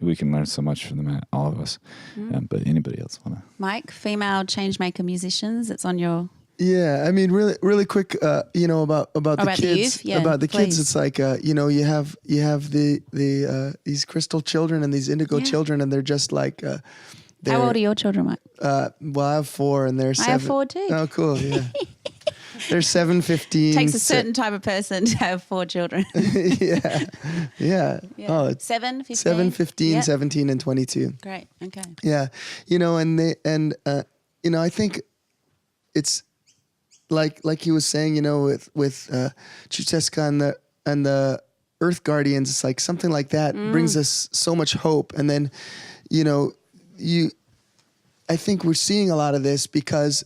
we can learn so much from them, all of us. But anybody else want to? Mike, female changemaker musicians. It's on your. Yeah, really quick. About the kids. The youth? About the please. kids, it's like you have the these crystal children and these indigo children, and they're just like. How old are your children, Mike? Well, I have 4, and they're 7. I have 4 too. Oh, cool. Yeah. They're 7, 15. Takes a certain type of person to have 4 children. Yeah. Oh, it's 7, 15. 7, 15, 17, and 22. Great. Okay. Yeah. I think it's like he was saying, with Chuteska and the Earth Guardians, it's like something like that brings us so much hope. And then, I think we're seeing a lot of this because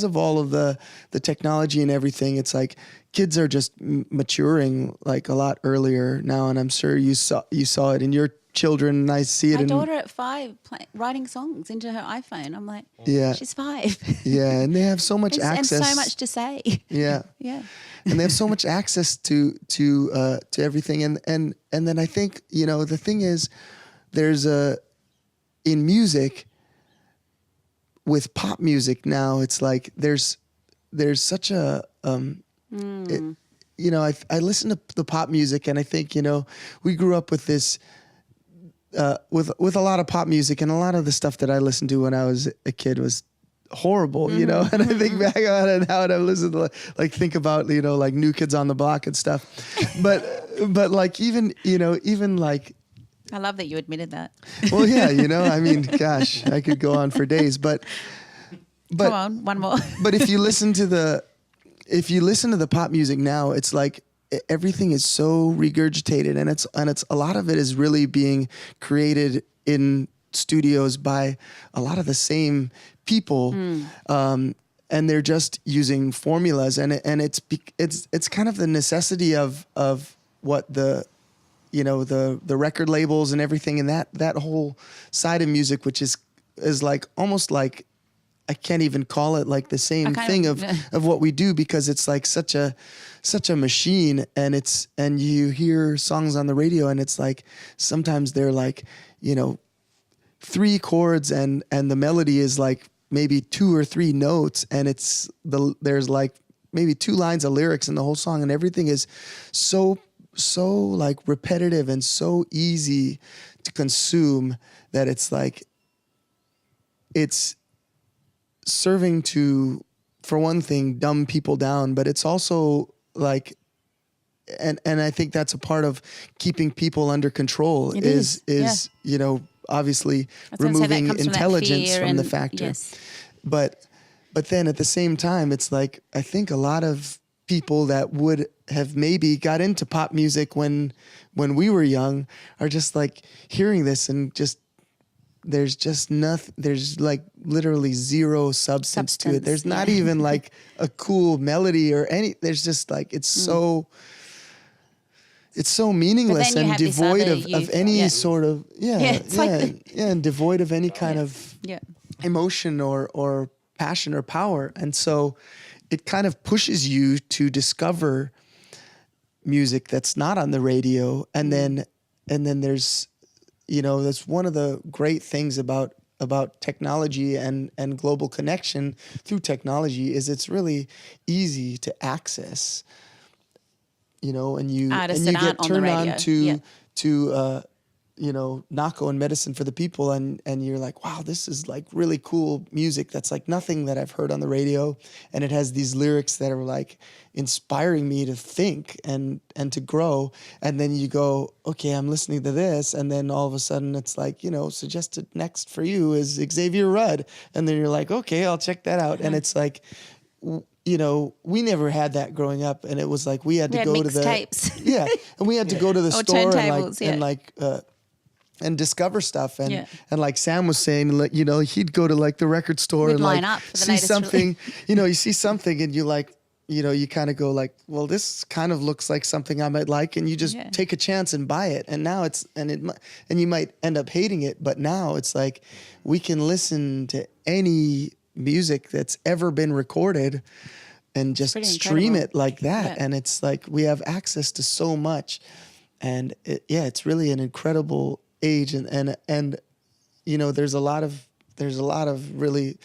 of all of the technology and everything. It's like kids are just maturing like a lot earlier now, and I'm sure you saw it in your children, and I see it. My daughter at 5 writing songs into her iPhone. I'm like, she's 5. Yeah, and they have so much access and so much to say. Yeah, yeah, and they have so much access to everything, and then I think the thing is, there's in music. With pop music now, it's like there's such a I listen to the pop music, and I think we grew up with this with a lot of pop music, and a lot of the stuff that I listened to when I was a kid was horrible, and I think back on it now, and I listen to think about like New Kids on the Block and stuff, but like even like. I love that you admitted that. Well, yeah, gosh, I could go on for days, but come on, one more. But if you listen to the pop music now, it's like everything is so regurgitated, and it's a lot of it is really being created in studios by a lot of the same people. And they're just using formulas, and it's kind of the necessity of what the record labels and everything, and that whole side of music, which is like almost like, I can't even call it like the same thing of what we do, because it's like such a machine, and you hear songs on the radio, and it's like sometimes they're like 3 chords and the melody is like maybe 2 or 3 notes, and there's like maybe 2 lines of lyrics in the whole song, and everything is so like repetitive and so easy to consume that it's like it's serving to, for one thing, dumb people down, but it's also like, and I think that's a part of keeping people under control is obviously removing intelligence from the factor. Yes. But then at the same time, it's like, I think a lot of people that would have maybe got into pop music when we were young are just like hearing this and just, there's just nothing, there's like literally zero substance to it. There's not even like a cool melody or any, there's just like, it's so meaningless and devoid of any sort of, and devoid of any kind of emotion or passion or power. And so it kind of pushes you to discover music that's not on the radio. And then there's, that's one of the great things about technology and global connection through technology is it's really easy to access, and you get turned on to Nako and Medicine for the People, and you're like, wow, this is like really cool music that's like nothing that I've heard on the radio, and it has these lyrics that are like inspiring me to think and to grow. And then you go, okay, I'm listening to this, and then all of a sudden it's like, suggested next for you is Xavier Rudd, and then you're like, okay, I'll check that out. And it's like, we never had that growing up, and it was like we had to go to the tapes. and we had to go to the Or store turntables, and discover stuff, and like Sam was saying, like, he'd go to like the record store We'd and line like up for the see latest something, you see something, and you like, you kind of go like, well, this kind of looks like something I might like, and you just take a chance and buy it. And now and you might end up hating it, but now it's like we can listen to any music that's ever been recorded and just stream it like that. And it's like we have access to so much, and it's really an incredible age, and there's a lot of really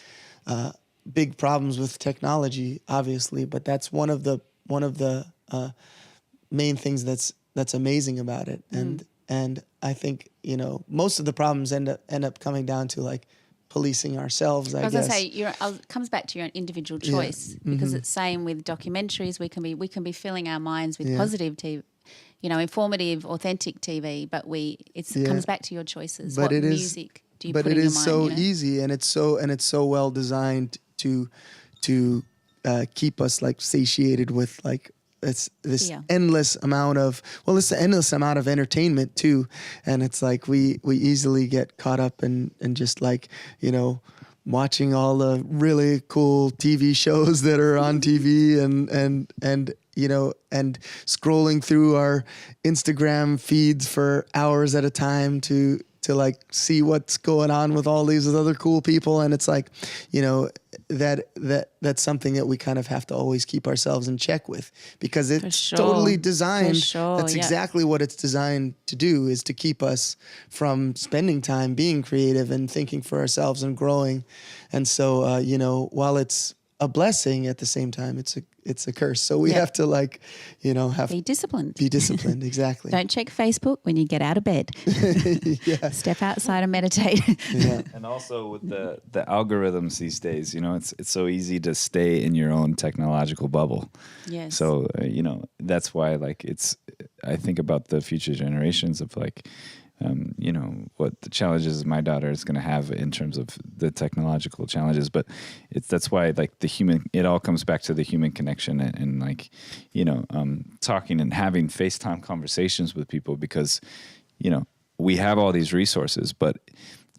big problems with technology, obviously, but that's one of the main things that's amazing about it. And I think most of the problems end up coming down to like policing ourselves, I guess. I was going to say, it comes back to your individual choice, because it's same with documentaries. We can be filling our minds with positive TV, informative, authentic TV, but it comes back to your choices. But what music do you put in your mind? But it is so easy, and it's so well designed to keep us like satiated with like this endless amount of entertainment too, and it's like we easily get caught up and just like watching all the really cool TV shows that are on TV and scrolling through our Instagram feeds for hours at a time to like see what's going on with all these other cool people. And it's like, that's something that we kind of have to always keep ourselves in check with, because it's totally designed. That's exactly what it's designed to do, is to keep us from spending time being creative and thinking for ourselves and growing. And so, while it's a blessing, at the same time, it's a curse. So we have to be disciplined. Be disciplined, exactly. Don't check Facebook when you get out of bed. Step outside and meditate. And also with the algorithms these days, it's so easy to stay in your own technological bubble. Yes. So that's why I think about the future generations of what the challenges my daughter is going to have in terms of the technological challenges, but that's why it all comes back to the human connection and talking and having FaceTime conversations with people, because we have all these resources, but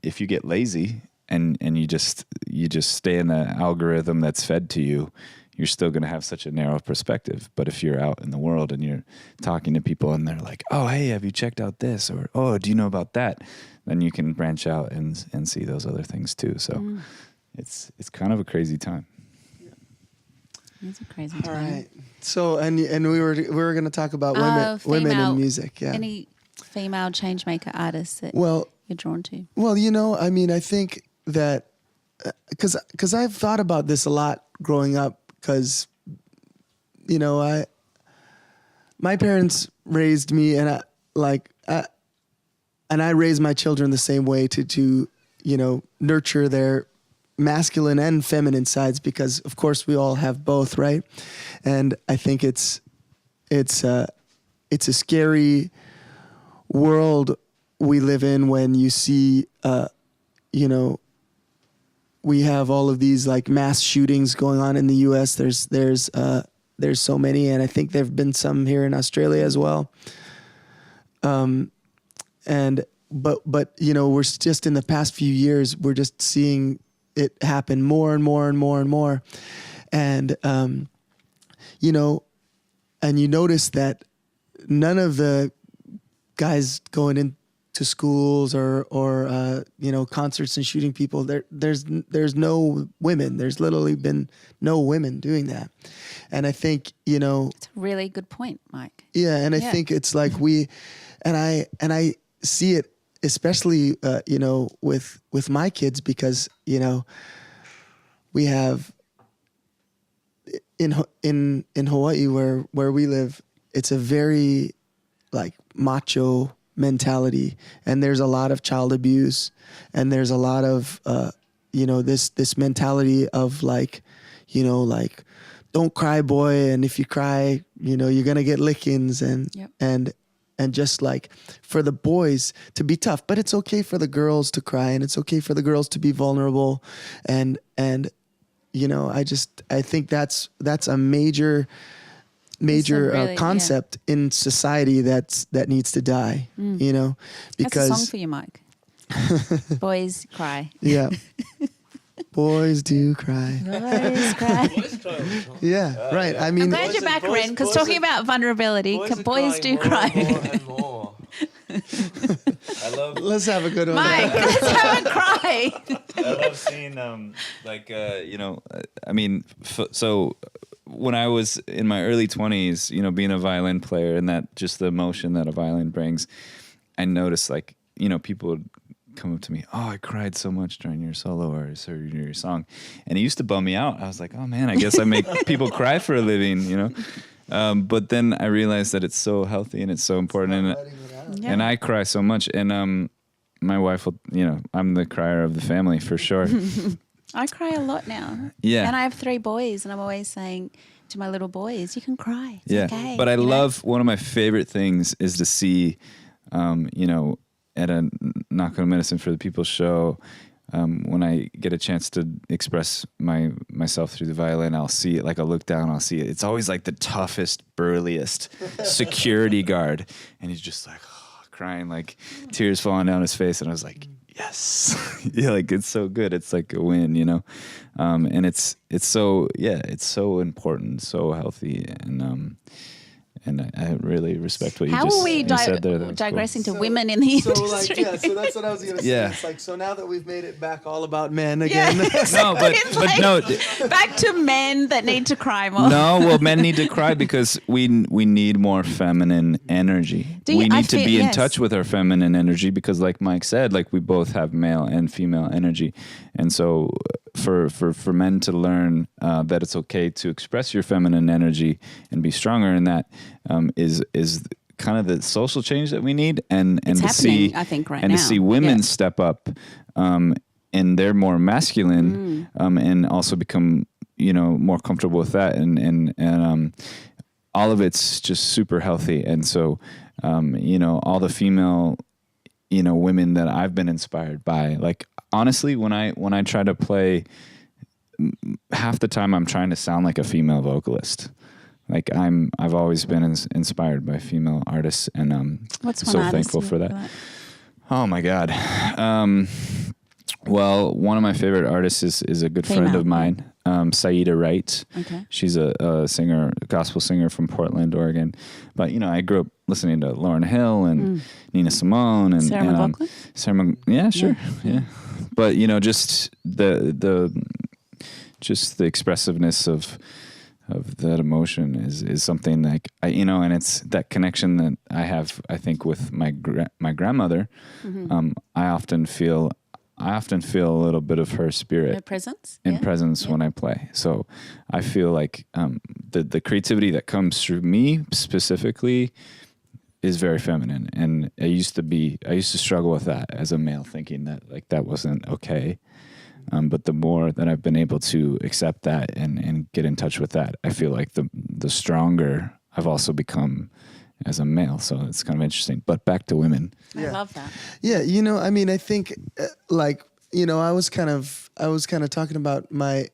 if you get lazy and you just stay in the algorithm that's fed to you, you're still going to have such a narrow perspective. But if you're out in the world and you're talking to people and they're like, oh, hey, have you checked out this? Or, oh, do you know about that? Then you can branch out and see those other things too. So it's kind of a crazy time. It's a crazy All time. right. So and we were going to talk about women in music. Yeah. Any female changemaker artists that Well, you're drawn to? Well, you know, I mean, I think that because I've thought about this a lot growing up. Because, you know, my parents raised me, and I raised my children the same way to you know, nurture their masculine and feminine sides, because of course we all have both, right? And I think it's a scary world we live in when you see, you know, we have all of these like mass shootings going on in the U.S. There's so many, and I think there've been some here in Australia as well. But you know, we're just in the past few years, we're just seeing it happen more and more and more and more, and you know, and you notice that none of the guys going into schools or you know, concerts and shooting people, there's no women. There's literally been no women doing that. And I think, you know, It's a really good point, Mike. yeah, and I think it's like I see it especially you know, with my kids, because, you know, we have in Hawaii where we live, it's a very like macho mentality, and there's a lot of child abuse, and there's a lot of you know, this mentality of like, you know, like, don't cry, boy, and if you cry, you know, you're gonna get lickings, and Yep. and just like for the boys to be tough, but it's okay for the girls to cry, and it's okay for the girls to be vulnerable, and you know, I think that's a major really- concept in society that needs to die, you know, because That's a song for you, Mike. Boys cry. yeah, boys do cry. Boys cry. Yeah, right. I mean, I'm glad you're back, Ren, because talking about vulnerability, boys do cry. More and more. I love let's have a good one. Mike, let's have a cry. I love seeing you know, I mean, so when I was in my early 20s, you know, being a violin player and that just the emotion that a violin brings, I noticed like, you know, people would come up to me, oh, I cried so much during your solo or your song. And it used to bum me out. I was like, oh man, I guess I make people cry for a living, you know? But then I realized that it's so healthy and it's so important. And I cry so much. And my wife will, you know, I'm the crier of the family for sure. I cry a lot now. Yeah. And I have 3 boys, and I'm always saying to my little boys, you can cry. It's Yeah. okay. But I you know? love, one of my favorite things is to see, you know, at a Knock on Medicine for the People show, when I get a chance to express myself through the violin, I'll see it, like I'll look down, I'll see it. It's always like the toughest, burliest security guard. And he's just like, oh, crying, like tears falling down his face. And I was like, yes. Yeah, like it's so good. It's like a win, you know? And it's so, yeah, it's so important, so healthy. And I really respect what How you just are we you said there. That was digressing cool. to women in the So industry? like, yeah, so that's what I was gonna say. Yeah. It's like, so now that we've made it back all about men again. No, but It's but like- no. Back to men that need to cry more. No, well, men need to cry because we need more feminine energy. Do you- We I need to feel- be in yes. touch with our feminine energy because, like Mike said, like we both have male and female energy, and so for men to learn that it's okay to express your feminine energy and be stronger in that is kind of the social change that we need, and It's to happening, see I think, right and now. to see women Yeah. step up. And they're more masculine, and also become, you know, more comfortable with that, and all of it's just super healthy. And so, you know, all the female, you know, women that I've been inspired by, like honestly, when I try to play, half the time I'm trying to sound like a female vocalist. Like I've always been inspired by female artists, and What's so one artist thankful you for that. like? Oh my God. Well, one of my favorite artists is a good friend Female. of mine, Saida Wright. Okay. She's a singer, a gospel singer from Portland, Oregon. But, I grew up listening to Lauryn Hill and Nina Simone and Sarah McLachlan? Yeah, sure. Yeah. But, just the expressiveness of that emotion is something like and it's that connection that I have, I think, with my grandmother. I often feel a little bit of her spirit, Her presence? when I play. So I feel like the creativity that comes through me specifically is very feminine, and I used to struggle with that as a male, thinking that that wasn't okay. But the more that I've been able to accept that and get in touch with that, I feel like the stronger I've also become as a male. So it's kind of interesting. But back to women. I love that. Yeah, I think I was kind of talking about my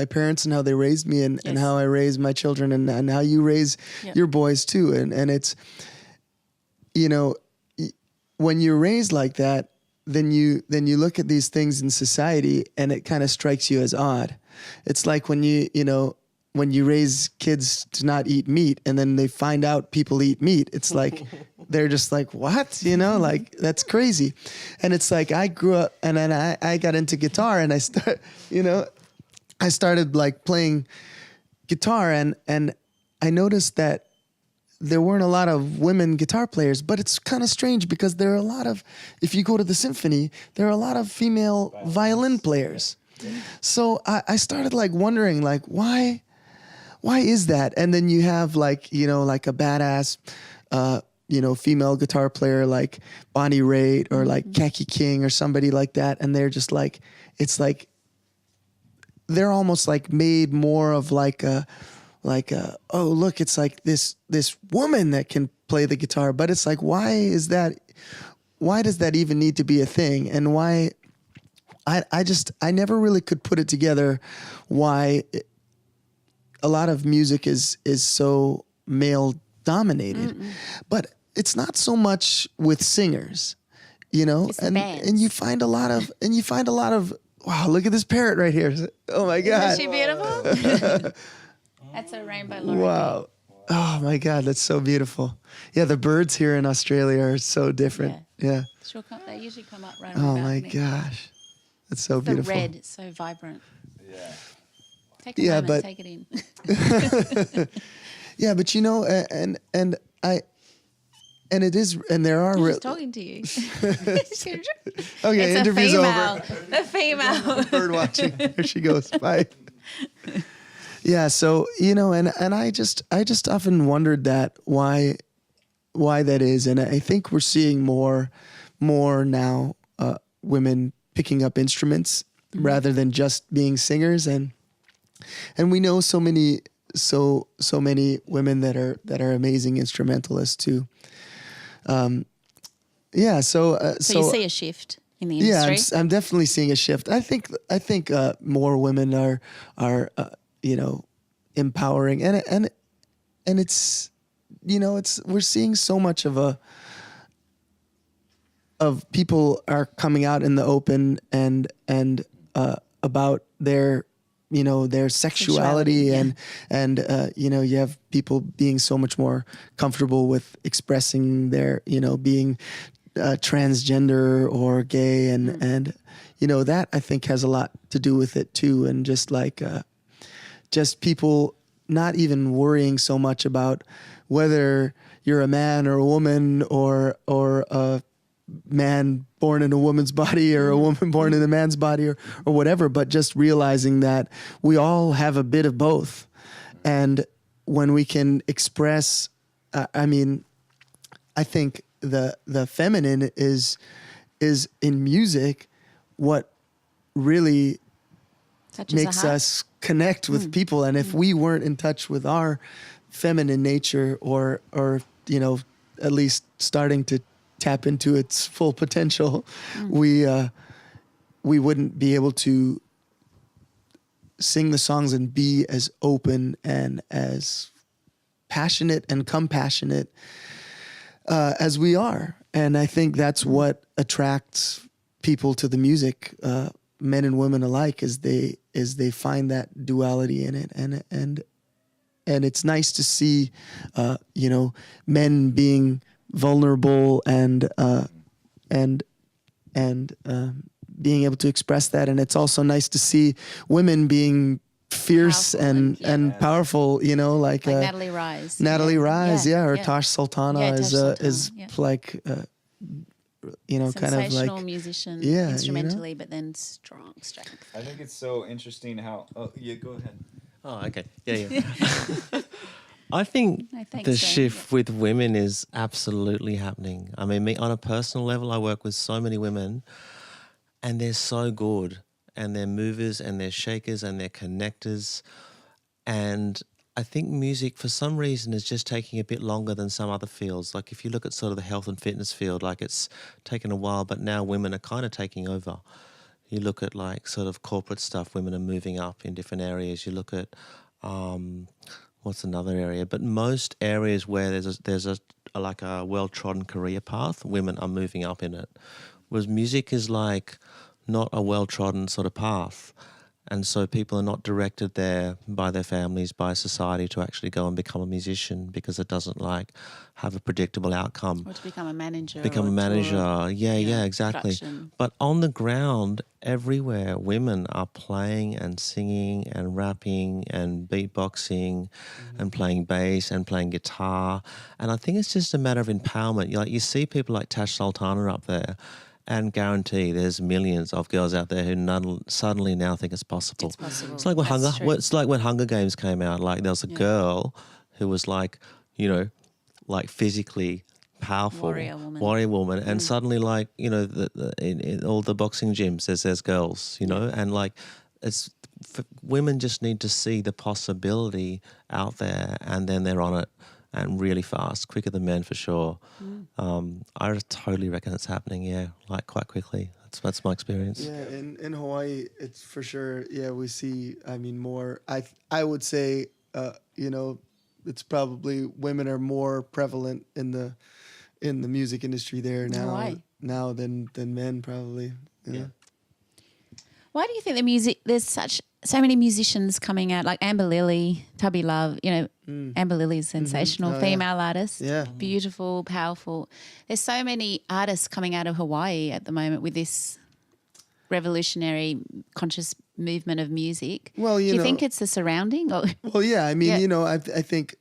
parents and how they raised me and how I raised my children and how you raise your boys too. And it's, when you're raised like that, then you look at these things in society and it kind of strikes you as odd. It's like when you raise kids to not eat meat and then they find out people eat meat, it's like they're just like, what? Like that's crazy. And it's like I grew up and then I got into guitar and I started like playing guitar and I noticed that there weren't a lot of women guitar players, but it's kind of strange because there are a lot of, if you go to the symphony, there are a lot of female violin players. So I started like wondering like, why is that? And then you have like a badass, female guitar player like Bonnie Raitt or like Kaki King or somebody like that. And they're just like, it's like, they're almost like made more of oh, look, it's like this woman that can play the guitar. But it's like, why does that even need to be a thing? And why, I never really could put it together why a lot of music is so male dominated. But it's not so much with singers, It's the bands. and you find a lot of, wow, look at this parrot right here. Oh my God. Isn't she beautiful? That's a rainbow lorikeet. Wow. Oh my God, that's so beautiful. Yeah, the birds here in Australia are so different. Yeah. They usually come up right on Oh the my balcony. gosh. That's so The beautiful. red, it's so vibrant. Yeah. Take a Yeah, moment, but- take it in. Yeah, but and it is, and there are She's talking to you. okay, It's a interview's female. over. The female. Bird watching. Here she goes. Bye. Yeah, so and I just often wondered that why that is, and I think we're seeing more now women picking up instruments rather than just being singers, and we know so many women that are amazing instrumentalists too. Yeah, so So you see a shift in the industry? yeah, I'm definitely seeing a shift. I think more women are empowering, and it's we're seeing so much of people are coming out in the open and about their their sexuality yeah. and you have people being so much more comfortable with expressing their being transgender or gay and that I think has a lot to do with it too, and just people not even worrying so much about whether you're a man or a woman or a man born in a woman's body or a woman born in a man's body or whatever, but just realizing that we all have a bit of both. And when we can express, I think the feminine is in music what really Touches makes the heart. us connect with people. And if we weren't in touch with our feminine nature or at least starting to tap into its full potential, we wouldn't be able to sing the songs and be as open and as passionate and compassionate as we are. And I think that's what attracts people to the music, men and women alike, is they find that duality in it, and it's nice to see, men being vulnerable and being able to express that, and it's also nice to see women being fierce Powerful and powerful, like Natalie Rise. Natalie Rise, or yeah. Tosh Sultana Yeah, Tosh Sultana, is yeah. like kind of Sensational like musician, Yeah, instrumentally, but then strong strength. I think it's so interesting how. Oh, yeah, go ahead. Oh, okay. Yeah. I think No, thanks, the Jane. shift with women is absolutely happening. I mean, me on a personal level, I work with so many women, and they're so good, and they're movers, and they're shakers, and they're connectors, and I think music, for some reason, is just taking a bit longer than some other fields. Like if you look at sort of the health and fitness field, like it's taken a while, but now women are kind of taking over. You look at like sort of corporate stuff, women are moving up in different areas. You look at what's another area? But most areas where there's a like a well-trodden career path, women are moving up in it. Whereas music is like not a well-trodden sort of path. And so people are not directed there by their families, by society to actually go and become a musician because it doesn't like have a predictable outcome. Or to become a manager. Become a manager. Yeah, exactly. Production. But on the ground, everywhere, women are playing and singing and rapping and beatboxing and playing bass and playing guitar. And I think it's just a matter of empowerment. Like you see people like Tash Sultana up there, and guarantee there's millions of girls out there who suddenly now think it's possible. It's possible. It's like when Hunger Games came out. Like there was a girl who was like, like physically powerful warrior woman, and suddenly like in all the boxing gyms there's girls, and like women just need to see the possibility out there, and then they're on it. And really fast, quicker than men for sure. I totally reckon it's happening, like quite quickly. That's my experience. Yeah, in Hawaii, it's for sure. Yeah, we see. I mean, more. I would say, it's probably women are more prevalent in the music industry there now than men probably. Yeah. Why do you think the music? There's so many musicians coming out, like Amber Lily, Tubby Love. Amber Lily's sensational female artist. Yeah, beautiful, powerful. There's so many artists coming out of Hawaii at the moment with this revolutionary, conscious movement of music. Well, do you think it's the surrounding? Or? Well, yeah. I mean, I think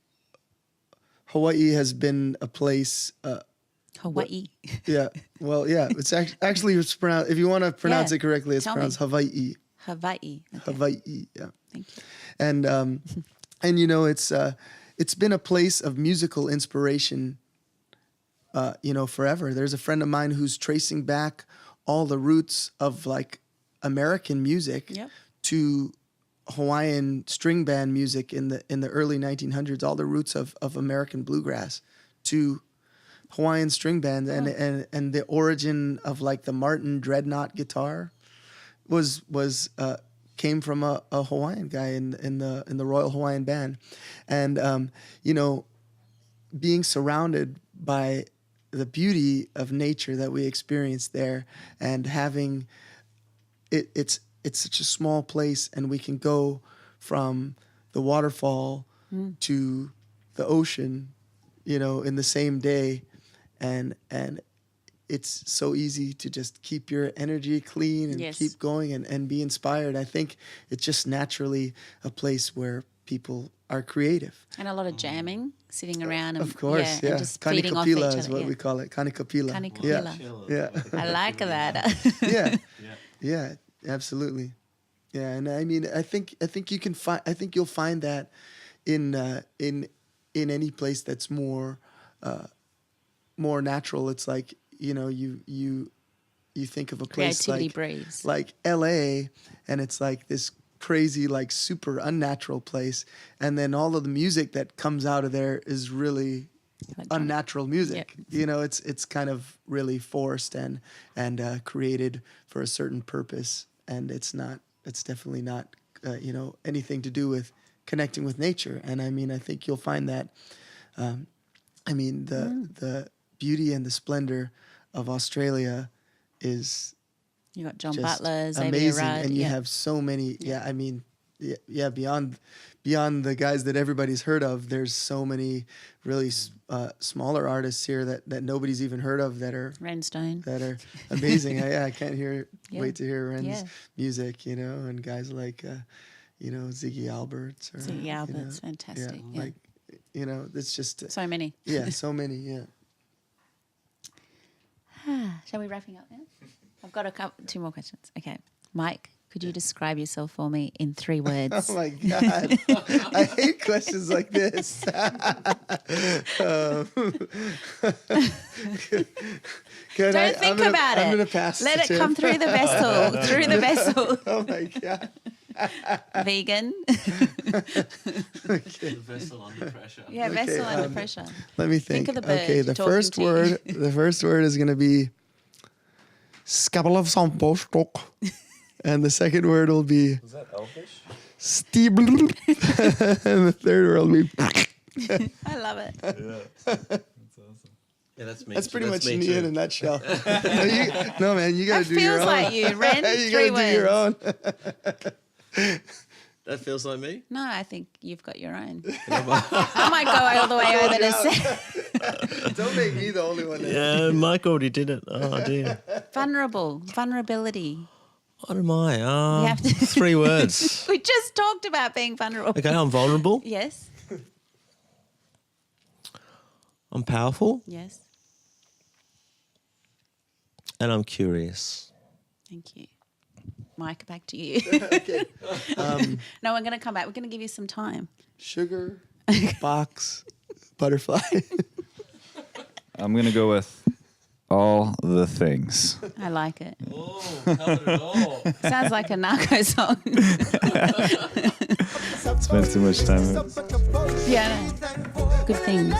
Hawaii has been a place. Hawaii. Yeah. Well, yeah. It's actually it's pronounced. If you want to pronounce it correctly, it's pronounced Hawaii. Hawaii. Okay. Hawaii. Yeah. Thank you. And it's been a place of musical inspiration. Forever. There's a friend of mine who's tracing back all the roots of like American music to Hawaiian string band music in the early 1900s. All the roots of American bluegrass to Hawaiian string band and the origin of like the Martin Dreadnought guitar was came from a Hawaiian guy in the Royal Hawaiian Band, and being surrounded by the beauty of nature that we experienced there, and having it's such a small place, and we can go from the waterfall to the ocean, in the same day. And it's so easy to just keep your energy clean and keep going and be inspired. I think it's just naturally a place where people are creative. And a lot of jamming, sitting around. And, of course, yeah. And just feeding off each Kanikapila other. is what we call it. Kanikapila. Yeah. I like that. Yeah, absolutely. Yeah, and I mean, I think you'll find that in any place that's more natural. It's like you think of a place like LA, and it's like this crazy, like super unnatural place, and then all of the music that comes out of there is really unnatural music. It's kind of really forced and created for a certain purpose, and it's definitely not anything to do with connecting with nature. And I mean, I think you'll find that the beauty and the splendor of Australia is You got John just Butler, Xavier amazing, Rudd, and you have so many. Yeah, I mean, yeah, beyond the guys that everybody's heard of, there's so many really smaller artists here that nobody's even heard of that are Renstone. amazing. I can't Yeah. wait to hear Ren's Yeah. music, and guys like Ziggy Alberts. Or, Ziggy Albert's fantastic. Yeah. like it's just So many. yeah, so many. Yeah. Shall we wrapping up now? I've got two more questions. Okay, Mike, could you describe yourself for me in 3 words? Oh my God. I hate questions like this. Don't think about it. I'm going to pass. Let the it come tip. through the vessel. Through the vessel. Oh my God. Vegan. The vessel under pressure. Yeah, Okay, vessel under pressure. Let me think. of the bird Okay, you're the talking first to. word. The first word is going to be skabelavsampostok. And the second word will be Was that Elvish? Stiebl. And the third word will be. I love it. Yeah. That's awesome. Yeah, that's me. That's pretty much me me too. in a nutshell. No, man, you got That to do your feels own. like you, Ren. You 3 got to do your words. own. That feels like me. No, I think you've got your own. I might go all the way over to say Don't make me the only one. Yeah, Mike already did it. Oh dear. vulnerability. What am I? You have to- 3 words. We just talked about being vulnerable. Okay, I'm vulnerable. Yes. I'm powerful, Yes. and I'm curious. Thank you. Mike, back to you. Okay. No, we're going to come back. We're going to give you some time. Sugar, box, butterfly. I'm gonna go with all the things. I like it. Oh, covered it all. Sounds like a narco song. Spent too much time with it. Yeah, I know. Good things.